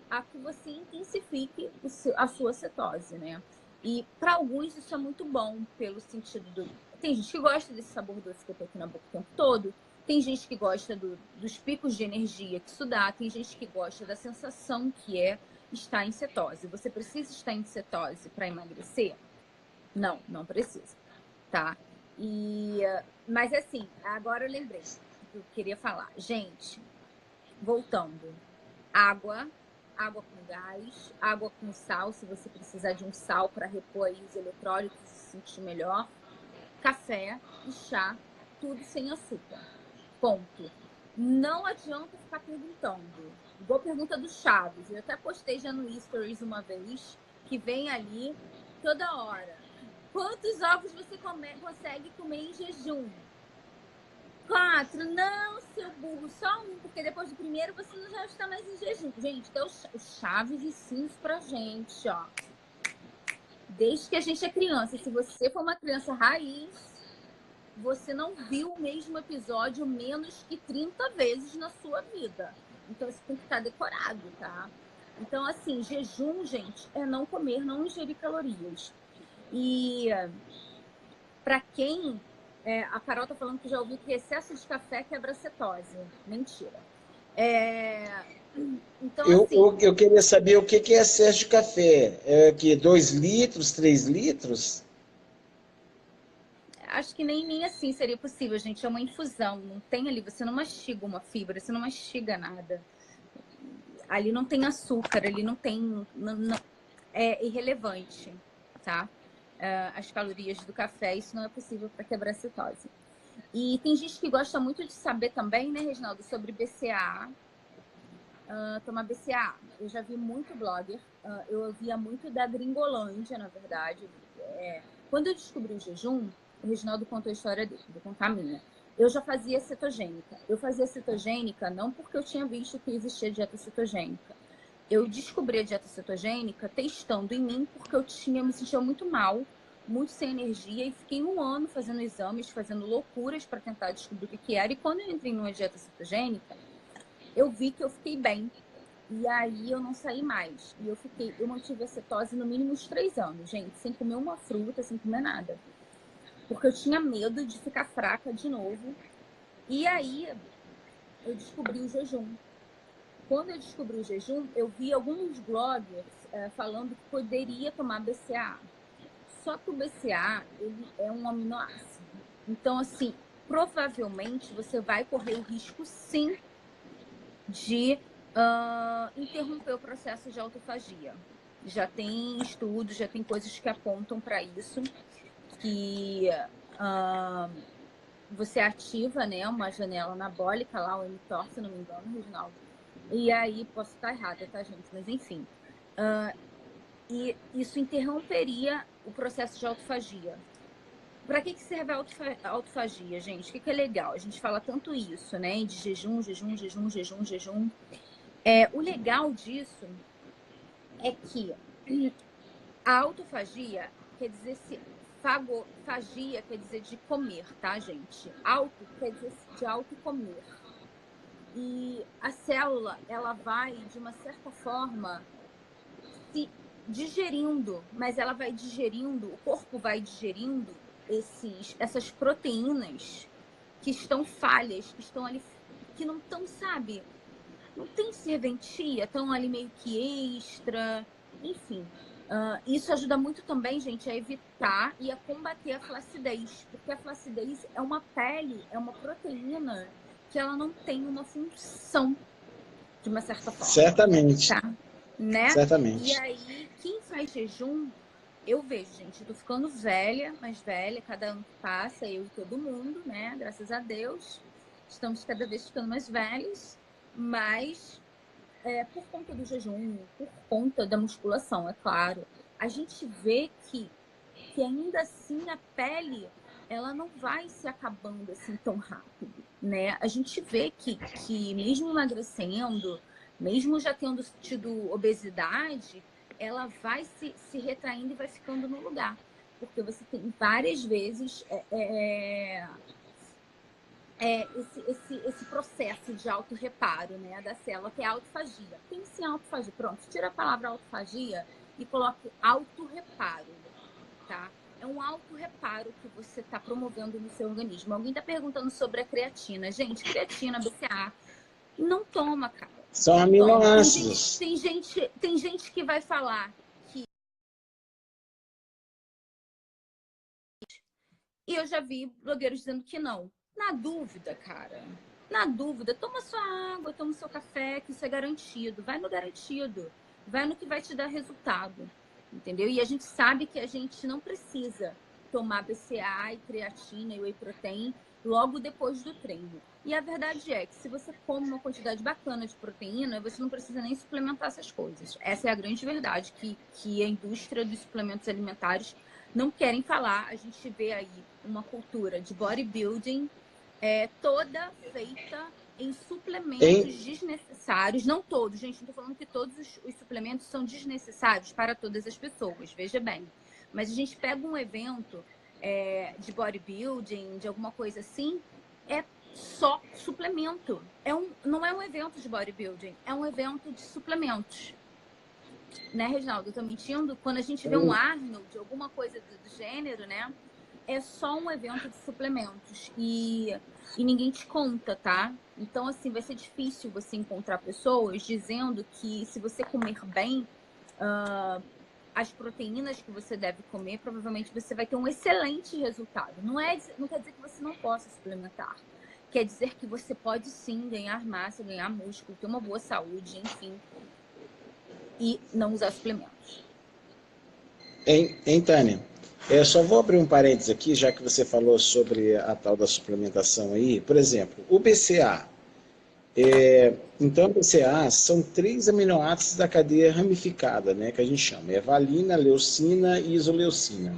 a que você intensifique a sua cetose, né? E para alguns isso é muito bom, pelo sentido do... Tem gente que gosta desse sabor doce que eu tô aqui na boca o tempo todo, tem gente que gosta dos picos de energia que isso dá, tem gente que gosta da sensação que é estar em cetose. Você precisa estar em cetose para emagrecer? Não, não precisa, tá? Mas assim, agora eu lembrei que eu queria falar. Gente, voltando. Água com gás, água com sal, se você precisar de um sal para repor aí os eletrólitos e se sentir melhor. Café e chá, tudo sem açúcar. Ponto. Não adianta ficar perguntando. Igual a pergunta do Chaves. Eu até postei já no Stories uma vez, que vem ali toda hora. Quantos ovos você consegue comer em jejum? 4. Não, seu burro, só um, porque depois do primeiro você não já está mais em jejum. Gente, então o Chaves ensina isso pra gente, ó. Desde que a gente é criança. Se você for uma criança raiz, você não viu o mesmo episódio menos que 30 vezes na sua vida. Então isso tem que estar decorado, tá? Então, assim, jejum, gente, é não comer, não ingerir calorias. E para quem... a Carol tá falando que já ouviu que excesso de café quebra a cetose. Mentira. Então, eu queria saber o que é excesso de café. É que 2 litros, 3 litros? acho que nem assim seria possível, gente. É uma infusão. Não tem ali, você não mastiga uma fibra, você não mastiga nada. Ali não tem açúcar, ali não tem... é irrelevante, tá? As calorias do café, isso não é possível para quebrar a cetose. E tem gente que gosta muito de saber também, né, Reginaldo, sobre BCAA. Tomar BCAA. Eu já vi muito blogger, eu ouvia muito da Gringolândia, na verdade. Quando eu descobri o jejum, o Reginaldo contou a história dele, vou contar a minha. Eu já fazia cetogênica. Eu fazia cetogênica não porque eu tinha visto que existia dieta cetogênica. Eu descobri a dieta cetogênica testando em mim porque eu me sentia muito mal, muito sem energia e fiquei 1 ano fazendo exames, fazendo loucuras para tentar descobrir o que era. E quando eu entrei numa dieta cetogênica, eu vi que eu fiquei bem. E aí eu não saí mais. E eu mantive a cetose no mínimo uns 3 anos, gente, sem comer uma fruta, sem comer nada. Porque eu tinha medo de ficar fraca de novo. E aí eu descobri o jejum. Quando eu descobri o jejum, eu vi alguns bloggers falando que poderia tomar BCAA. Só que o BCAA, ele é um aminoácido. Então, assim, provavelmente você vai correr o risco, sim, de interromper o processo de autofagia. Já tem estudos, já tem coisas que apontam para isso, que você ativa, né, uma janela anabólica lá, o mTOR, se não me engano, Reginaldo. E aí, posso estar errada, tá, gente? Mas enfim. E isso interromperia o processo de autofagia. Para que serve a autofagia, gente? O que é legal? A gente fala tanto isso, né? De jejum, jejum, jejum, jejum, jejum. O legal disso é que a autofagia quer dizer fagia quer dizer de comer, tá, gente? Auto quer dizer de auto comer. E a célula, ela vai, de uma certa forma, se digerindo, mas ela vai digerindo, o corpo vai digerindo essas proteínas que estão falhas, que estão ali, que não estão, sabe, não tem serventia, estão ali meio que extra, enfim. Isso ajuda muito também, gente, a evitar e a combater a flacidez, porque a flacidez é uma pele, é uma proteína que ela não tem uma função, de uma certa forma. Certamente. Tá? Né? Certamente. E aí, quem faz jejum, eu vejo, gente, eu tô ficando velha, mais velha, cada ano que passa, eu e todo mundo, né? Graças a Deus, estamos cada vez ficando mais velhos, mas por conta do jejum, por conta da musculação, é claro, a gente vê que ainda assim a pele, ela não vai se acabando assim tão rápido, né? A gente vê que mesmo emagrecendo, mesmo já tendo tido obesidade, esse vai se retraindo e vai ficando no lugar. Porque você tem várias vezes esse processo de autorreparo, né, da célula, que é a autofagia. Pense em autofagia. Pronto, tira a palavra autofagia e coloque autorreparo, tá? É um autorreparo que você está promovendo no seu organismo. Alguém está perguntando sobre a creatina. Gente, creatina, BCA, não toma, cara. São aminoácidos. Tem gente que vai falar que... E eu já vi blogueiros dizendo que não. Na dúvida, cara, na dúvida, toma sua água, toma seu café, que isso é garantido. Vai no garantido. Vai no que vai te dar resultado. Entendeu? E a gente sabe que a gente não precisa tomar BCA e creatina e whey protein logo depois do treino. E a verdade é que se você come uma quantidade bacana de proteína, você não precisa nem suplementar essas coisas. Essa é a grande verdade que a indústria dos suplementos alimentares não querem falar. A gente vê aí uma cultura de bodybuilding toda feita em suplementos desnecessários. Não todos, gente, não estou falando que todos os suplementos são desnecessários para todas as pessoas, veja bem. Mas a gente pega um evento de bodybuilding, de alguma coisa assim, é só suplemento. Não é um evento de bodybuilding, é um evento de suplementos. Né, Reginaldo? Eu tô mentindo? Quando a gente vê um Arnold, alguma coisa do gênero, né? É só um evento de suplementos e ninguém te conta, tá? Então, assim, vai ser difícil você encontrar pessoas dizendo que se você comer bem, as proteínas que você deve comer, provavelmente você vai ter um excelente resultado. Não quer dizer que você não possa suplementar. Quer dizer que você pode sim ganhar massa, ganhar músculo, ter uma boa saúde, enfim, e não usar suplementos. Hein, Tânia? Eu só vou abrir um parênteses aqui, já que você falou sobre a tal da suplementação aí. Por exemplo, o BCA. Então, o BCA são 3 aminoácidos da cadeia ramificada, né, que a gente chama. É valina, leucina e isoleucina.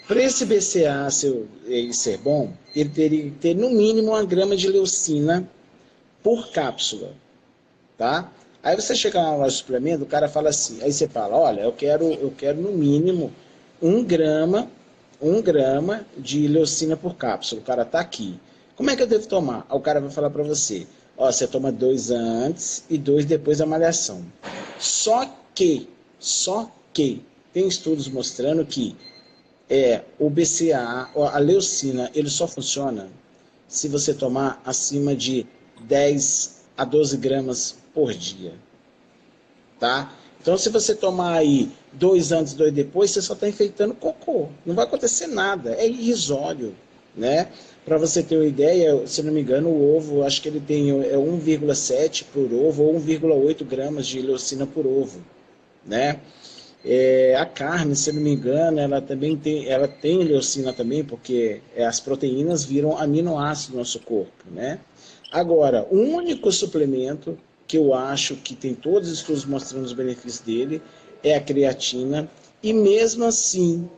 Para esse BCA ser bom, ele teria que ter no mínimo 1 grama de leucina por cápsula, tá? Aí você chega lá no suplemento, o cara fala assim, aí você fala, olha, eu quero no mínimo 1 grama de leucina por cápsula. O cara tá aqui. Como é que eu devo tomar? Aí o cara vai falar para você, ó, você toma 2 antes e 2 depois da malhação. Só que tem estudos mostrando que o BCA, a leucina, ele só funciona se você tomar acima de 10 a 12 gramas por dia, tá? Então, se você tomar aí 2 antes, 2 depois, você só está enfeitando cocô. Não vai acontecer nada, é irrisório, né? Para você ter uma ideia, se não me engano, o ovo, acho que ele tem 1,7 por ovo ou 1,8 gramas de leucina por ovo, né? A carne, se não me engano, ela tem leucina também, porque as proteínas viram aminoácido no nosso corpo, né? Agora, o único suplemento que eu acho que tem todos os estudos mostrando os benefícios dele é a creatina, e mesmo assim,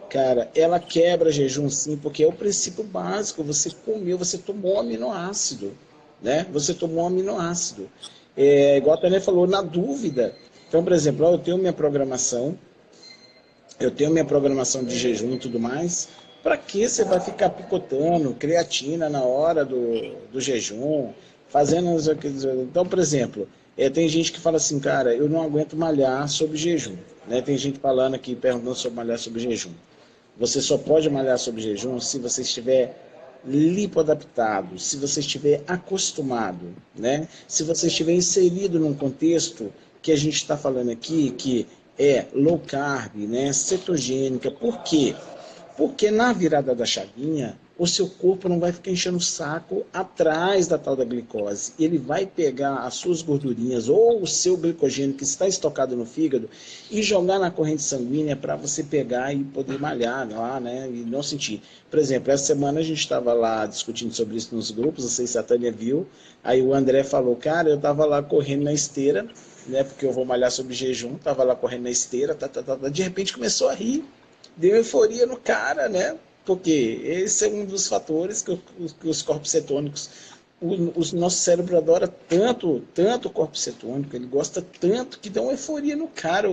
cara, ela quebra jejum sim, porque é o princípio básico, você comeu, você tomou aminoácido, né? Você tomou aminoácido. Igual a Tânia falou, na dúvida. Então, por exemplo, eu tenho minha programação de jejum e tudo mais. Para que você vai ficar picotando creatina na hora do jejum, fazendo... Então, por exemplo, tem gente que fala assim, cara, eu não aguento malhar sob jejum. Né? Tem gente falando aqui, perguntando sobre malhar sob jejum. Você só pode malhar sob jejum se você estiver lipoadaptado, se você estiver acostumado, né? Se você estiver inserido num contexto que a gente está falando aqui, que é low carb, né? Cetogênica. Por quê? Porque na virada da chavinha, o seu corpo não vai ficar enchendo o saco atrás da tal da glicose. Ele vai pegar as suas gordurinhas ou o seu glicogênio que está estocado no fígado e jogar na corrente sanguínea para você pegar e poder malhar lá, né? E não sentir. Por exemplo, essa semana a gente estava lá discutindo sobre isso nos grupos, não sei se a Tânia viu, aí o André falou, cara, eu estava lá correndo na esteira, né? Porque eu vou malhar sob jejum, estava lá correndo na esteira, de repente começou a rir. Deu euforia no cara, né? Porque esse é um dos fatores que os corpos cetônicos, o nosso cérebro adora tanto o corpo cetônico, ele gosta tanto que dá uma euforia no cara,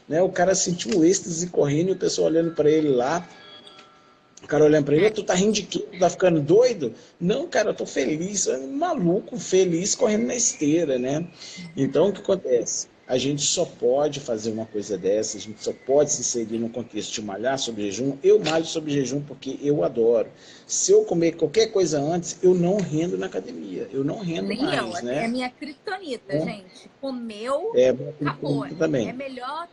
né? O cara sentiu um êxtase correndo e o pessoal olhando para ele lá, o cara olhando para ele, tu tá rindo de quê? Tu tá ficando doido? Não, cara, eu tô feliz, maluco, feliz correndo na esteira, né? Então, o que acontece? A gente só pode fazer uma coisa dessa, a gente só pode se inserir no contexto de malhar sob jejum. Eu malho sob jejum porque eu adoro. Se eu comer qualquer coisa antes, eu não rendo na academia, eu não rendo Nem eu, mais, é né? minha criptonita, gente. Comeu, É, acabou. também. É melhor,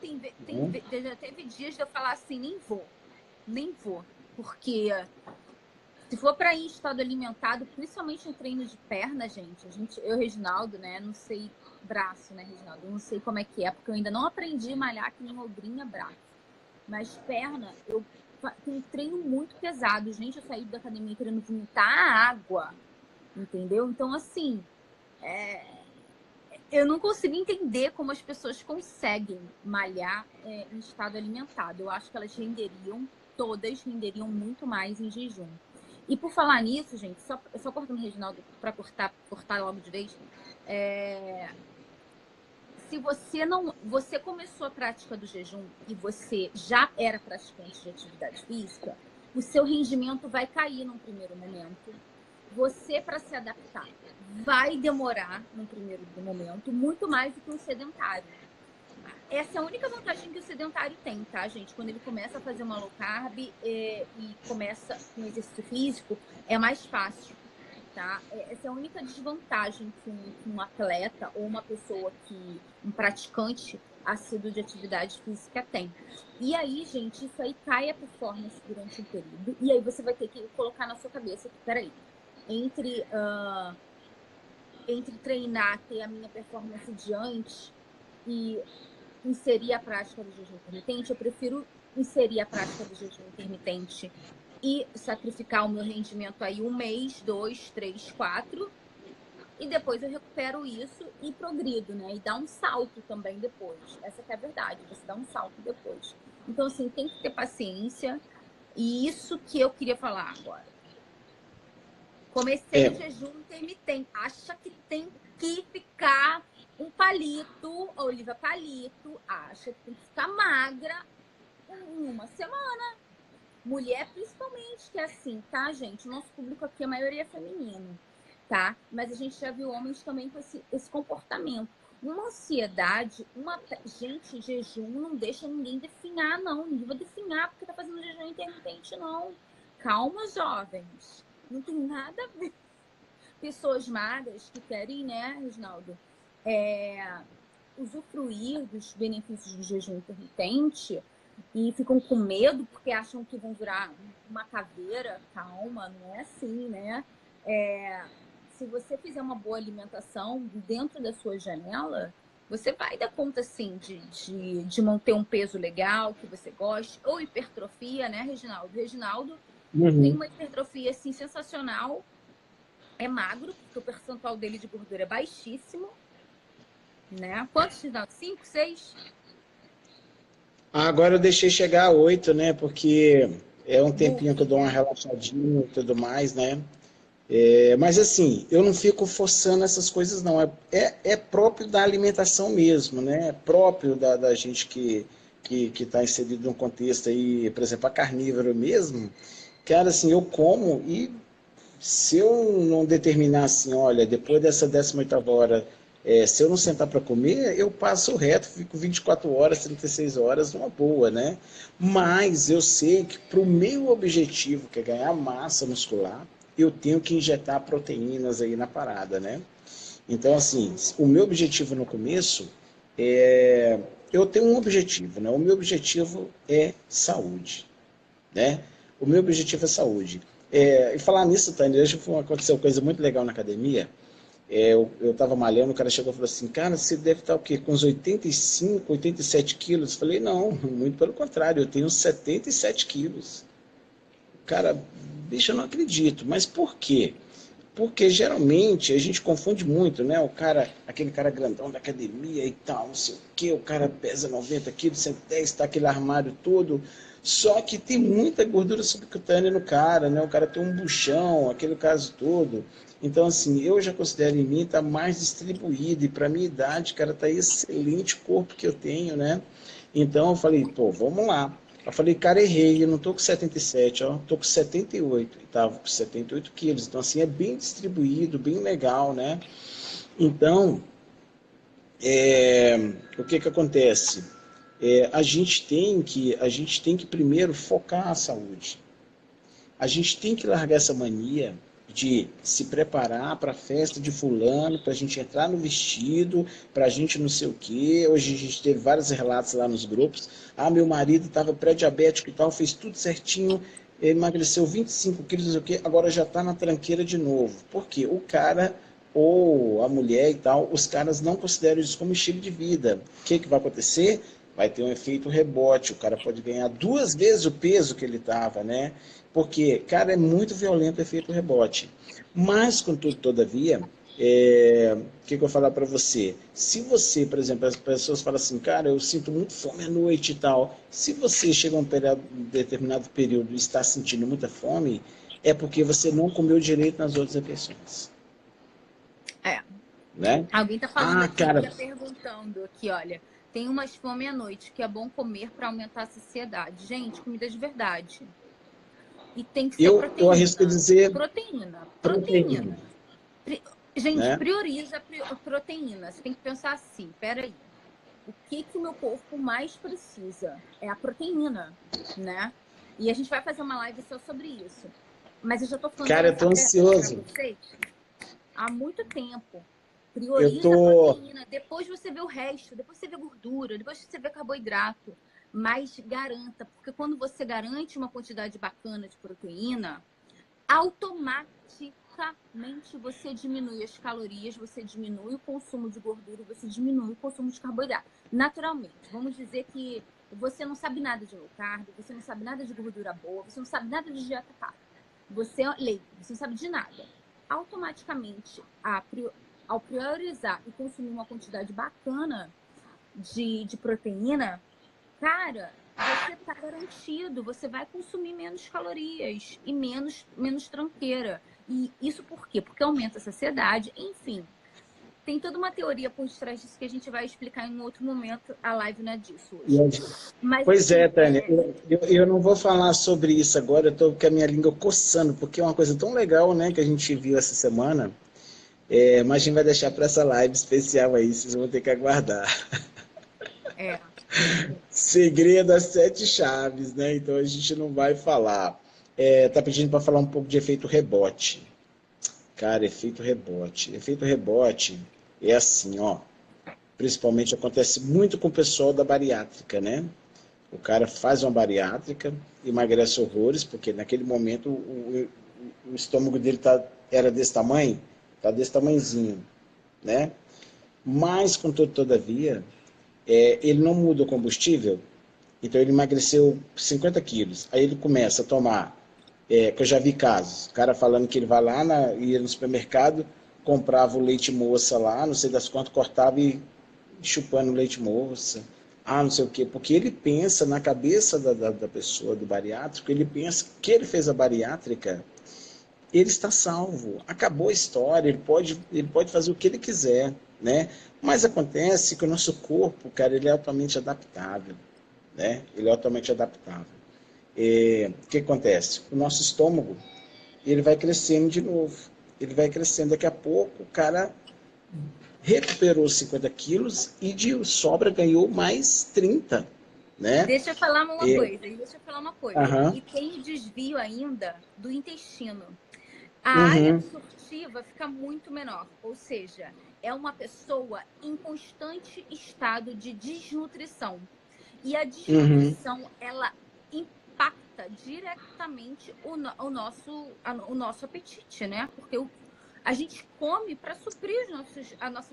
já teve dias de eu falar assim, nem vou. Porque se for para ir em estado alimentado, principalmente em treino de perna, gente, eu, Reginaldo, né, não sei braço, né, Reginaldo? Eu não sei como é que é, porque eu ainda não aprendi a malhar que nem ogrinha braço. Mas perna, eu tenho um treino muito pesado. Gente, eu saí da academia querendo vomitar água, entendeu? Então, assim, eu não consigo entender como as pessoas conseguem malhar em estado alimentado. Eu acho que elas todas renderiam muito mais em jejum. E por falar nisso, gente, só cortando o Reginaldo para cortar logo de vez, se você começou a prática do jejum e você já era praticante de atividade física, o seu rendimento vai cair num primeiro momento. Você, para se adaptar, vai demorar num primeiro momento muito mais do que um sedentário. Essa é a única vantagem que o sedentário tem, tá, gente? Quando ele começa a fazer uma low carb e começa com exercício físico, é mais fácil, tá? Essa é a única desvantagem que um atleta ou uma pessoa um praticante assíduo de atividade física tem. E aí, gente, isso aí cai a performance durante um período. E aí você vai ter que colocar na sua cabeça que, peraí, entre treinar, ter a minha performance de antes e inserir a prática do jejum intermitente, eu prefiro inserir a prática do jejum intermitente e sacrificar o meu rendimento aí 1 mês, 2, 3, 4, e depois eu recupero isso e progrido, né? E dá um salto também depois. Essa que é a verdade, você dá um salto depois. Então, assim, tem que ter paciência. E isso que eu queria falar agora. Comecei o jejum intermitente. Acha que tem que ficar um palito, a Olivia palito, acha que tem que ficar magra em uma semana. Mulher, principalmente, que é assim, tá, gente? O nosso público aqui, a maioria é feminino, tá? Mas a gente já viu homens também com esse comportamento. Uma ansiedade, gente, jejum não deixa ninguém definhar, não. Ninguém vai definhar porque tá fazendo jejum intermitente, não. Calma, jovens. Não tem nada a ver. Pessoas magras que querem, né, Reginaldo, usufruir dos benefícios do jejum intermitente e ficam com medo porque acham que vão virar uma caveira. Calma, não é assim, né? Se você fizer uma boa alimentação dentro da sua janela, você vai dar conta, sim, de manter um peso legal, que você goste, ou hipertrofia, né, Reginaldo? Reginaldo tem uma hipertrofia, assim, sensacional. É magro, porque o percentual dele de gordura é baixíssimo, né? Quantos, Reginaldo? 5, 6? Agora eu deixei chegar a 8, né? Porque é um tempinho que eu dou uma relaxadinha e tudo mais, né? Mas assim, eu não fico forçando essas coisas, não. É próprio da alimentação mesmo, né? É próprio da gente que está inserido num contexto aí, por exemplo, a carnívoro mesmo. Cara, assim, eu como e se eu não determinar assim, olha, depois dessa 18ª hora Se eu não sentar para comer, eu passo reto, fico 24 horas, 36 horas numa boa, né? Mas eu sei que para o meu objetivo, que é ganhar massa muscular, eu tenho que injetar proteínas aí na parada, né? Então, assim, o meu objetivo no começo é... Eu tenho um objetivo, né? O meu objetivo é saúde, né? O meu objetivo é saúde. E falar nisso, Tânia, hoje aconteceu uma coisa muito legal na academia. Eu estava malhando, o cara chegou e falou assim, cara, você deve estar o quê? Com uns 85, 87 quilos? Eu falei, não, muito pelo contrário, eu tenho 77 quilos. Cara, bicho, eu não acredito. Mas por quê? Porque geralmente a gente confunde muito, né? O cara, aquele cara grandão da academia e tal, não sei o quê, o cara pesa 90 quilos, 110, tá aquele armário todo. Só que tem muita gordura subcutânea no cara, né? O cara tem um buchão, aquele caso todo. Então, assim, eu já considero em mim tá mais distribuído e para minha idade, cara, tá excelente o corpo que eu tenho, né? Então eu falei, pô, vamos lá. Eu falei, cara, errei, eu não tô com 77, ó, tô com 78, e tava com 78 quilos. Então, assim, é bem distribuído, bem legal, né? Então, o que que acontece? A gente tem que primeiro focar a saúde. A gente tem que largar essa mania de se preparar para a festa de fulano, para a gente entrar no vestido, para a gente não sei o quê. Hoje a gente teve vários relatos lá nos grupos. Ah, meu marido estava pré-diabético e tal, fez tudo certinho, emagreceu 25 quilos, não sei o quê, agora já está na tranqueira de novo. Por quê? O cara ou a mulher e tal, os caras não consideram isso como estilo de vida. O que, que vai acontecer? Vai ter um efeito rebote, o cara pode ganhar 2 vezes o peso que ele estava, né? Porque, cara, é muito violento o efeito rebote. Mas, contudo, todavia, o que eu vou falar para você? Se você, por exemplo, as pessoas falam assim, cara, eu sinto muito fome à noite e tal. Se você chega a um determinado período e está sentindo muita fome, é porque você não comeu direito nas outras refeições, É. né? Alguém tá falando Ah, aqui, cara, tá perguntando aqui, olha, tem umas fome à noite que é bom comer para aumentar a saciedade. Gente, comida de verdade. E tem que ser eu arrisco proteína. dizer Proteína. proteína, Proteína. Gente, né? prioriza a proteína. Você tem que pensar assim, peraí. O que o meu corpo mais precisa? É a proteína, né? E a gente vai fazer uma live só sobre isso. Mas eu já tô falando Cara, eu tô dessa tecla para ansioso. vocês há muito tempo. Eu Prioriza a tô proteína, depois você vê o resto, depois você vê gordura, depois você vê carboidrato. Mas garanta, porque quando você garante uma quantidade bacana de proteína, automaticamente você diminui as calorias, você diminui o consumo de gordura, você diminui o consumo de carboidrato. Naturalmente, vamos dizer que você não sabe nada de low carb, você não sabe nada de gordura boa, você não sabe nada de dieta carb. Você é leigo, você não sabe de nada. Automaticamente, ao priorizar e consumir uma quantidade bacana de proteína, cara, você tá garantido, você vai consumir menos calorias e menos tranqueira. E isso por quê? Porque aumenta a saciedade, enfim. Tem toda uma teoria por trás disso que a gente vai explicar em um outro momento. A live não é disso hoje. Mas Pois assim, é, Tânia, eu não vou falar sobre isso agora, eu estou com a minha língua coçando, porque é uma coisa tão legal, né, que a gente viu essa semana, mas a gente vai deixar para essa live especial aí, vocês vão ter que aguardar. é, Segredo às 7 chaves, né, então a gente não vai falar. Tá pedindo para falar um pouco de efeito rebote. Cara, efeito rebote. Efeito rebote é assim, ó, principalmente acontece muito com o pessoal da bariátrica, né? O cara faz uma bariátrica, emagrece horrores, porque naquele momento o estômago dele era desse tamanho, tá desse tamanhozinho, né? Mas, contudo, todavia, ele não muda o combustível, então ele emagreceu 50 quilos. Aí ele começa a tomar, que eu já vi casos, o cara falando que ele vai lá, ia no supermercado, comprava o leite moça lá, não sei das quantas, cortava e chupando leite moça, não sei o quê, porque ele pensa na cabeça da pessoa, do bariátrico, ele pensa que ele fez a bariátrica, ele está salvo, acabou a história, ele pode fazer o que ele quiser, né? Mas acontece que o nosso corpo, cara, ele é altamente adaptável, né? Ele é altamente adaptável. O que acontece? O nosso estômago, ele vai crescendo de novo, ele vai crescendo, daqui a pouco o cara recuperou 50 quilos e de sobra ganhou mais 30, né? Deixa eu falar uma coisa. Aham. E tem o desvio ainda do intestino. A área Uhum. absortiva fica muito menor, ou seja, é uma pessoa em constante estado de desnutrição. E a Uhum. desnutrição, ela impacta diretamente o nosso apetite, né? Porque a gente come para suprir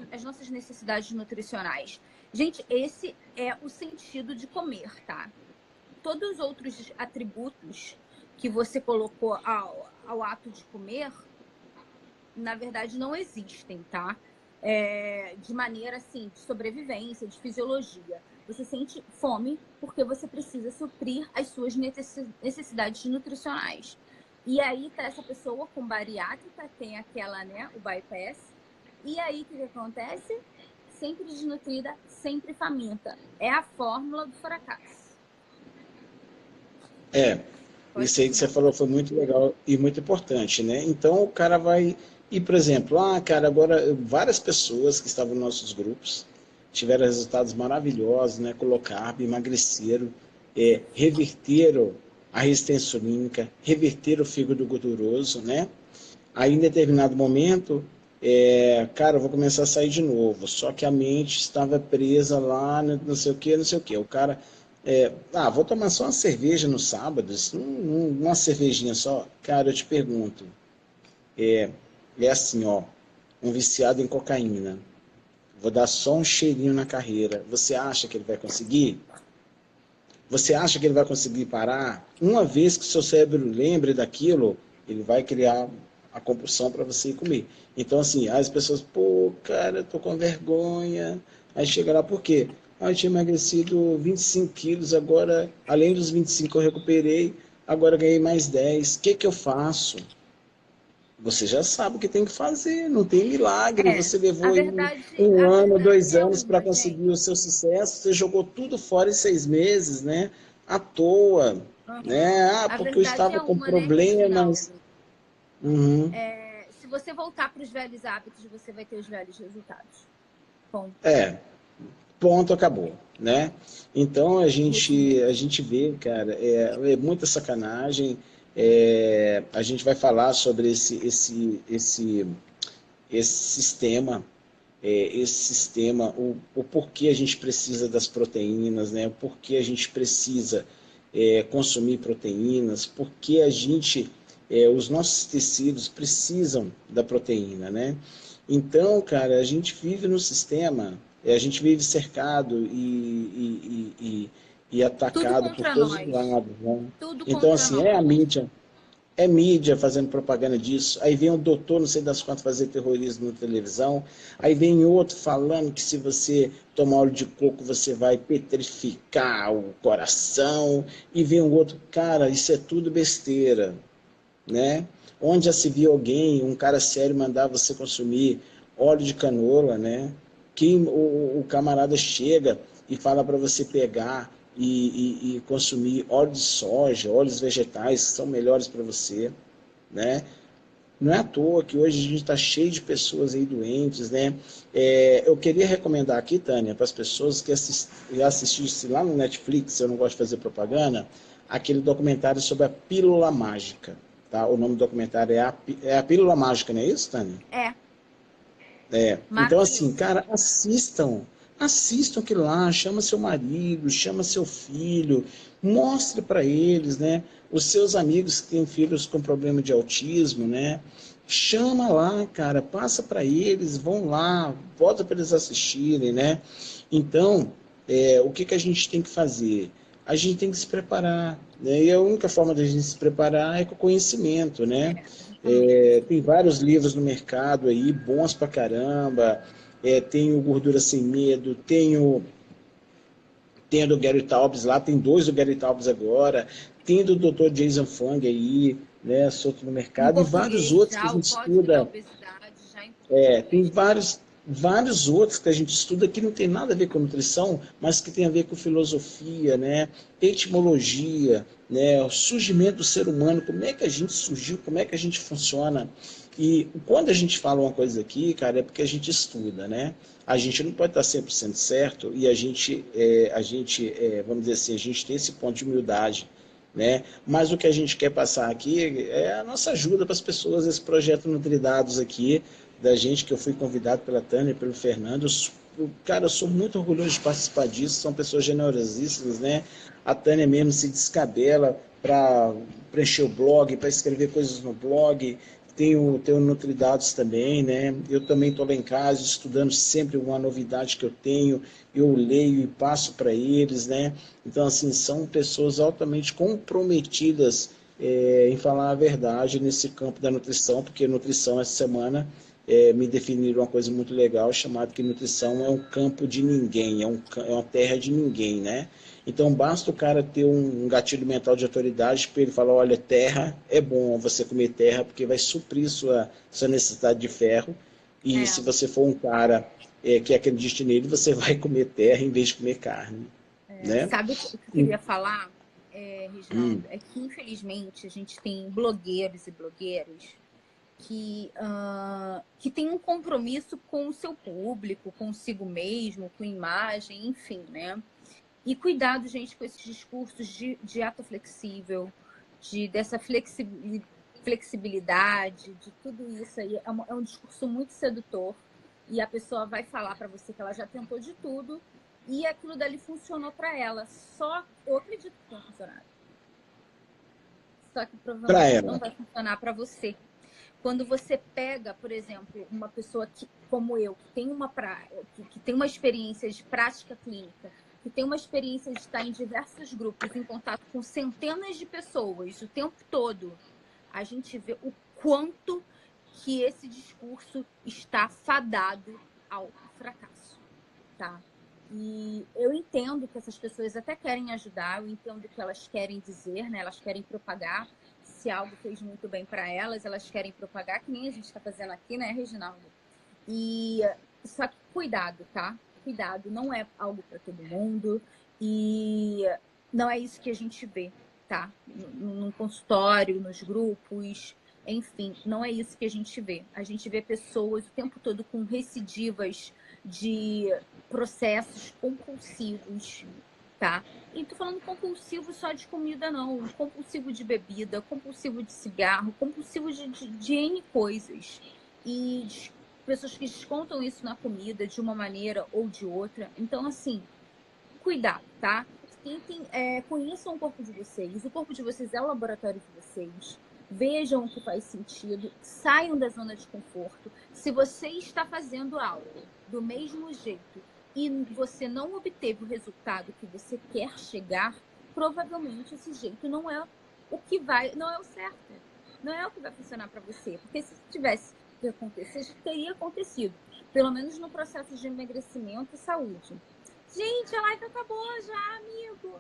as nossas necessidades nutricionais. Gente, esse é o sentido de comer, tá? Todos os outros atributos que você colocou ao ato de comer, na verdade, não existem, tá? De maneira, assim, de sobrevivência, de fisiologia. Você sente fome porque você precisa suprir as suas necessidades nutricionais. E aí tá essa pessoa com bariátrica, tem aquela, né, o bypass. E aí, o que acontece? Sempre desnutrida, sempre faminta. É a fórmula do fracasso. Pode Isso aí que você continuar. falou foi muito legal e muito importante, né? Então o cara vai. E, por exemplo, cara, agora várias pessoas que estavam nos nossos grupos tiveram resultados maravilhosos, né? Colocar, emagreceram, reverteram a resistência insulínica, reverteram o fígado gorduroso, né? Aí, em determinado momento, cara, eu vou começar a sair de novo. Só que a mente estava presa lá, não sei o que, não sei o que. O cara, vou tomar só uma cerveja no sábado, uma cervejinha só. Cara, eu te pergunto, é assim, ó, um viciado em cocaína. Vou dar só um cheirinho na carreira. Você acha que ele vai conseguir? Você acha que ele vai conseguir parar? Uma vez que o seu cérebro lembre daquilo, ele vai criar a compulsão para você ir comer. Então, assim, as pessoas, pô, cara, eu tô com vergonha. Aí chega lá, por quê? Eu tinha emagrecido 25 quilos, agora, além dos 25 eu recuperei, agora ganhei mais 10. O que que eu faço? Você já sabe o que tem que fazer, não tem milagre. Você A levou aí verdade, um a ano, verdade 2 anos para uma, conseguir o gente. seu sucesso, você jogou tudo fora em 6 meses, né? À toa, Uhum. né? A Porque eu verdade estava é com uma, né, problemas. Reginaldo? Uhum. Se você voltar para os velhos hábitos, você vai ter os velhos resultados. Ponto. Ponto, acabou, né? Então a Isso gente, mesmo. a gente vê, cara, é muita sacanagem. A gente vai falar sobre esse sistema, o porquê a gente precisa das proteínas, né? O porquê a gente precisa consumir proteínas, porque os nossos tecidos precisam da proteína, né? Então, cara, a gente vive no sistema, a gente vive cercado e Tudo atacado por contra todos os nós. lados, né? Tudo Então, contra assim, é a nós. mídia, fazendo propaganda disso, aí vem o doutor, não sei das quantas, fazer terrorismo na televisão, aí vem outro falando que se você tomar óleo de coco você vai petrificar o coração, e vem um outro, cara, isso é tudo besteira, né? Onde já se viu alguém, um cara sério, mandar você consumir óleo de canola, né? Que o camarada chega e fala para você pegar e consumir óleo de soja, óleos vegetais que são melhores para você, né? Não é à toa que hoje a gente está cheio de pessoas aí doentes, né? Eu queria recomendar aqui, Tânia, para as pessoas que assistissem lá no Netflix, eu não gosto de fazer propaganda, aquele documentário sobre a pílula mágica, tá? O nome do documentário é a Pílula Mágica, não é isso, Tânia? É, Então, assim, maravilhoso. cara, assistam aquilo lá, chama seu marido, chama seu filho, mostre para eles, né? Os seus amigos que têm filhos com problema de autismo, né? Chama lá, cara, passa para eles, vão lá, bota para eles assistirem, né? Então, o que que a gente tem que fazer? A gente tem que se preparar, né? E a única forma da gente se preparar é com conhecimento, né? Exatamente. Tem vários livros no mercado aí, bons pra caramba. Tem o Gordura Sem Medo, tem o do Gary Taubes lá, tem dois do Gary Taubes agora, tem do Dr. Jason Fung aí, né, solto no Em mercado, e vários português outros que a já, o gente Código da estuda. Obesidade, já em Tem português. vários outros que a gente estuda que não tem nada a ver com nutrição, mas que tem a ver com filosofia, né? Etimologia, né? O surgimento do ser humano, como é que a gente surgiu, como é que a gente funciona. E quando a gente fala uma coisa aqui, cara, é porque a gente estuda, né? A gente não pode estar 100% certo e vamos dizer assim, a gente tem esse ponto de humildade, né? Mas o que a gente quer passar aqui é a nossa ajuda para as pessoas, esse projeto Nutridados aqui, da gente, que eu fui convidado pela Tânia, pelo Fernando. Cara, eu sou muito orgulhoso de participar disso, são pessoas generosíssimas, né? A Tânia mesmo se descabela para preencher o blog, para escrever coisas no blog. Tenho Nutridados também, né? Eu também estou lá em casa estudando sempre uma novidade que eu tenho, eu leio e passo para eles, né? Então, assim, são pessoas altamente comprometidas em falar a verdade nesse campo da nutrição, porque nutrição essa semana me definiram uma coisa muito legal, chamada que nutrição é um campo de ninguém, é uma terra de ninguém, né? Então basta o cara ter um gatilho mental de autoridade para ele falar, olha, terra, é bom você comer terra porque vai suprir sua necessidade de ferro, e se você for um cara que acredite nele, você vai comer terra em vez de comer carne. Né? Sabe o que eu queria falar, Reginaldo? É que infelizmente a gente tem blogueiros e blogueiras que tem um compromisso com o seu público, consigo mesmo, com imagem, enfim, né? E cuidado, gente, com esses discursos de dieta flexível, dessa flexibilidade, de tudo isso aí. É um discurso muito sedutor e a pessoa vai falar para você que ela já tentou de tudo e aquilo dali funcionou para ela. Só eu acredito que tenha funcionado. Só que provavelmente não vai funcionar para você. Quando você pega, por exemplo, uma pessoa como eu, que tem uma experiência de prática clínica, que tem uma experiência de estar em diversos grupos, em contato com centenas de pessoas o tempo todo, a gente vê o quanto que esse discurso está fadado ao fracasso, tá? E eu entendo que essas pessoas até querem ajudar, eu entendo que elas querem dizer, né? Elas querem propagar. Se algo fez muito bem para elas querem propagar, que nem a gente está fazendo aqui, né, Reginaldo? Só que cuidado, tá? Cuidado, não é algo para todo mundo e não é isso que a gente vê, tá? No consultório, nos grupos, enfim, não é isso que a gente vê. A gente vê pessoas o tempo todo com recidivas de processos compulsivos, tá? E tô falando compulsivo só de comida, não. Compulsivo de bebida, compulsivo de cigarro, compulsivo de N coisas. E pessoas que descontam isso na comida de uma maneira ou de outra. Então, assim, cuidado, tá? Conheçam o corpo de vocês. O corpo de vocês é o laboratório de vocês. Vejam o que faz sentido. Saiam da zona de conforto. Se você está fazendo algo do mesmo jeito e você não obteve o resultado que você quer chegar, provavelmente esse jeito não é o que vai, não é o certo. Não é o que vai funcionar para você. Porque se tivesse que acontecer, teria acontecido. Pelo menos no processo de emagrecimento e saúde. Gente, a live acabou já, amigo.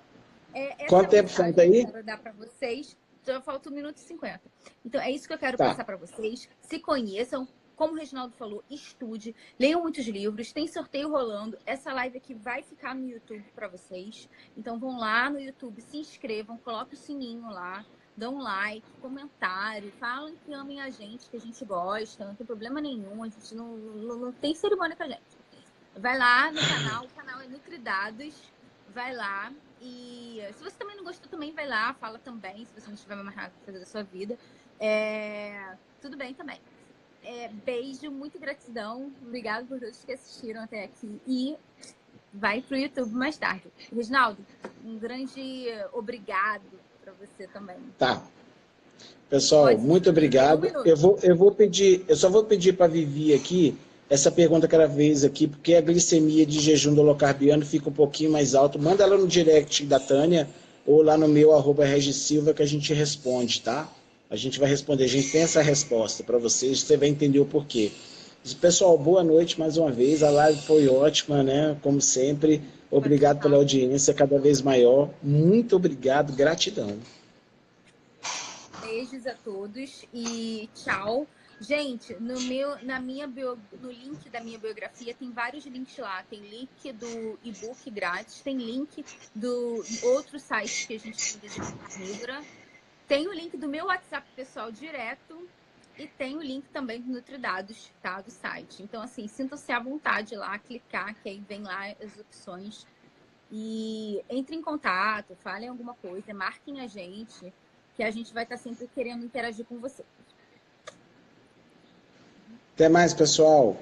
Quanto tempo falta aí? Que eu quero dar para vocês. Já falta 1 minuto e 50. Então, é isso que eu quero passar para vocês. Se conheçam. Como o Reginaldo falou, estude, leiam muitos livros, tem sorteio rolando. Essa live aqui vai ficar no YouTube para vocês. Então vão lá no YouTube, se inscrevam, coloquem o sininho lá, dão um like, comentário, falam que amem a gente, que a gente gosta, não tem problema nenhum, a gente não tem cerimônia com a gente. Vai lá no canal, o canal é Nutridados, vai lá. E se você também não gostou, também vai lá, fala também, se você não tiver mais nada pra fazer da sua vida. Tudo bem também. Beijo, muita gratidão. Obrigada por todos que assistiram até aqui. E vai pro YouTube mais tarde. Reginaldo, um grande obrigado para você também. Tá. Pessoal, muito obrigado. Eu só vou pedir para a Vivi aqui essa pergunta que ela fez aqui, porque a glicemia de jejum do low carbiano fica um pouquinho mais alto. Manda ela no direct da Tânia ou lá no meu @regisilva que a gente responde, tá? A gente vai responder, a gente tem essa resposta para vocês, você vai entender o porquê. Pessoal, boa noite mais uma vez, a live foi ótima, né? Como sempre, obrigado pela audiência cada vez maior, muito obrigado, gratidão. Beijos a todos e tchau. Gente, no link da minha biografia tem vários links lá. Tem link do e-book grátis, tem link do outro site que a gente tem de carnívora. Tem o link do meu WhatsApp pessoal direto E tem o link também do Nutridados, tá? Do site. Então, assim, sintam-se à vontade lá, clicar, que aí vem lá as opções. E entre em contato, falem alguma coisa, marquem a gente, que a gente vai estar sempre querendo interagir com você. Até mais, pessoal.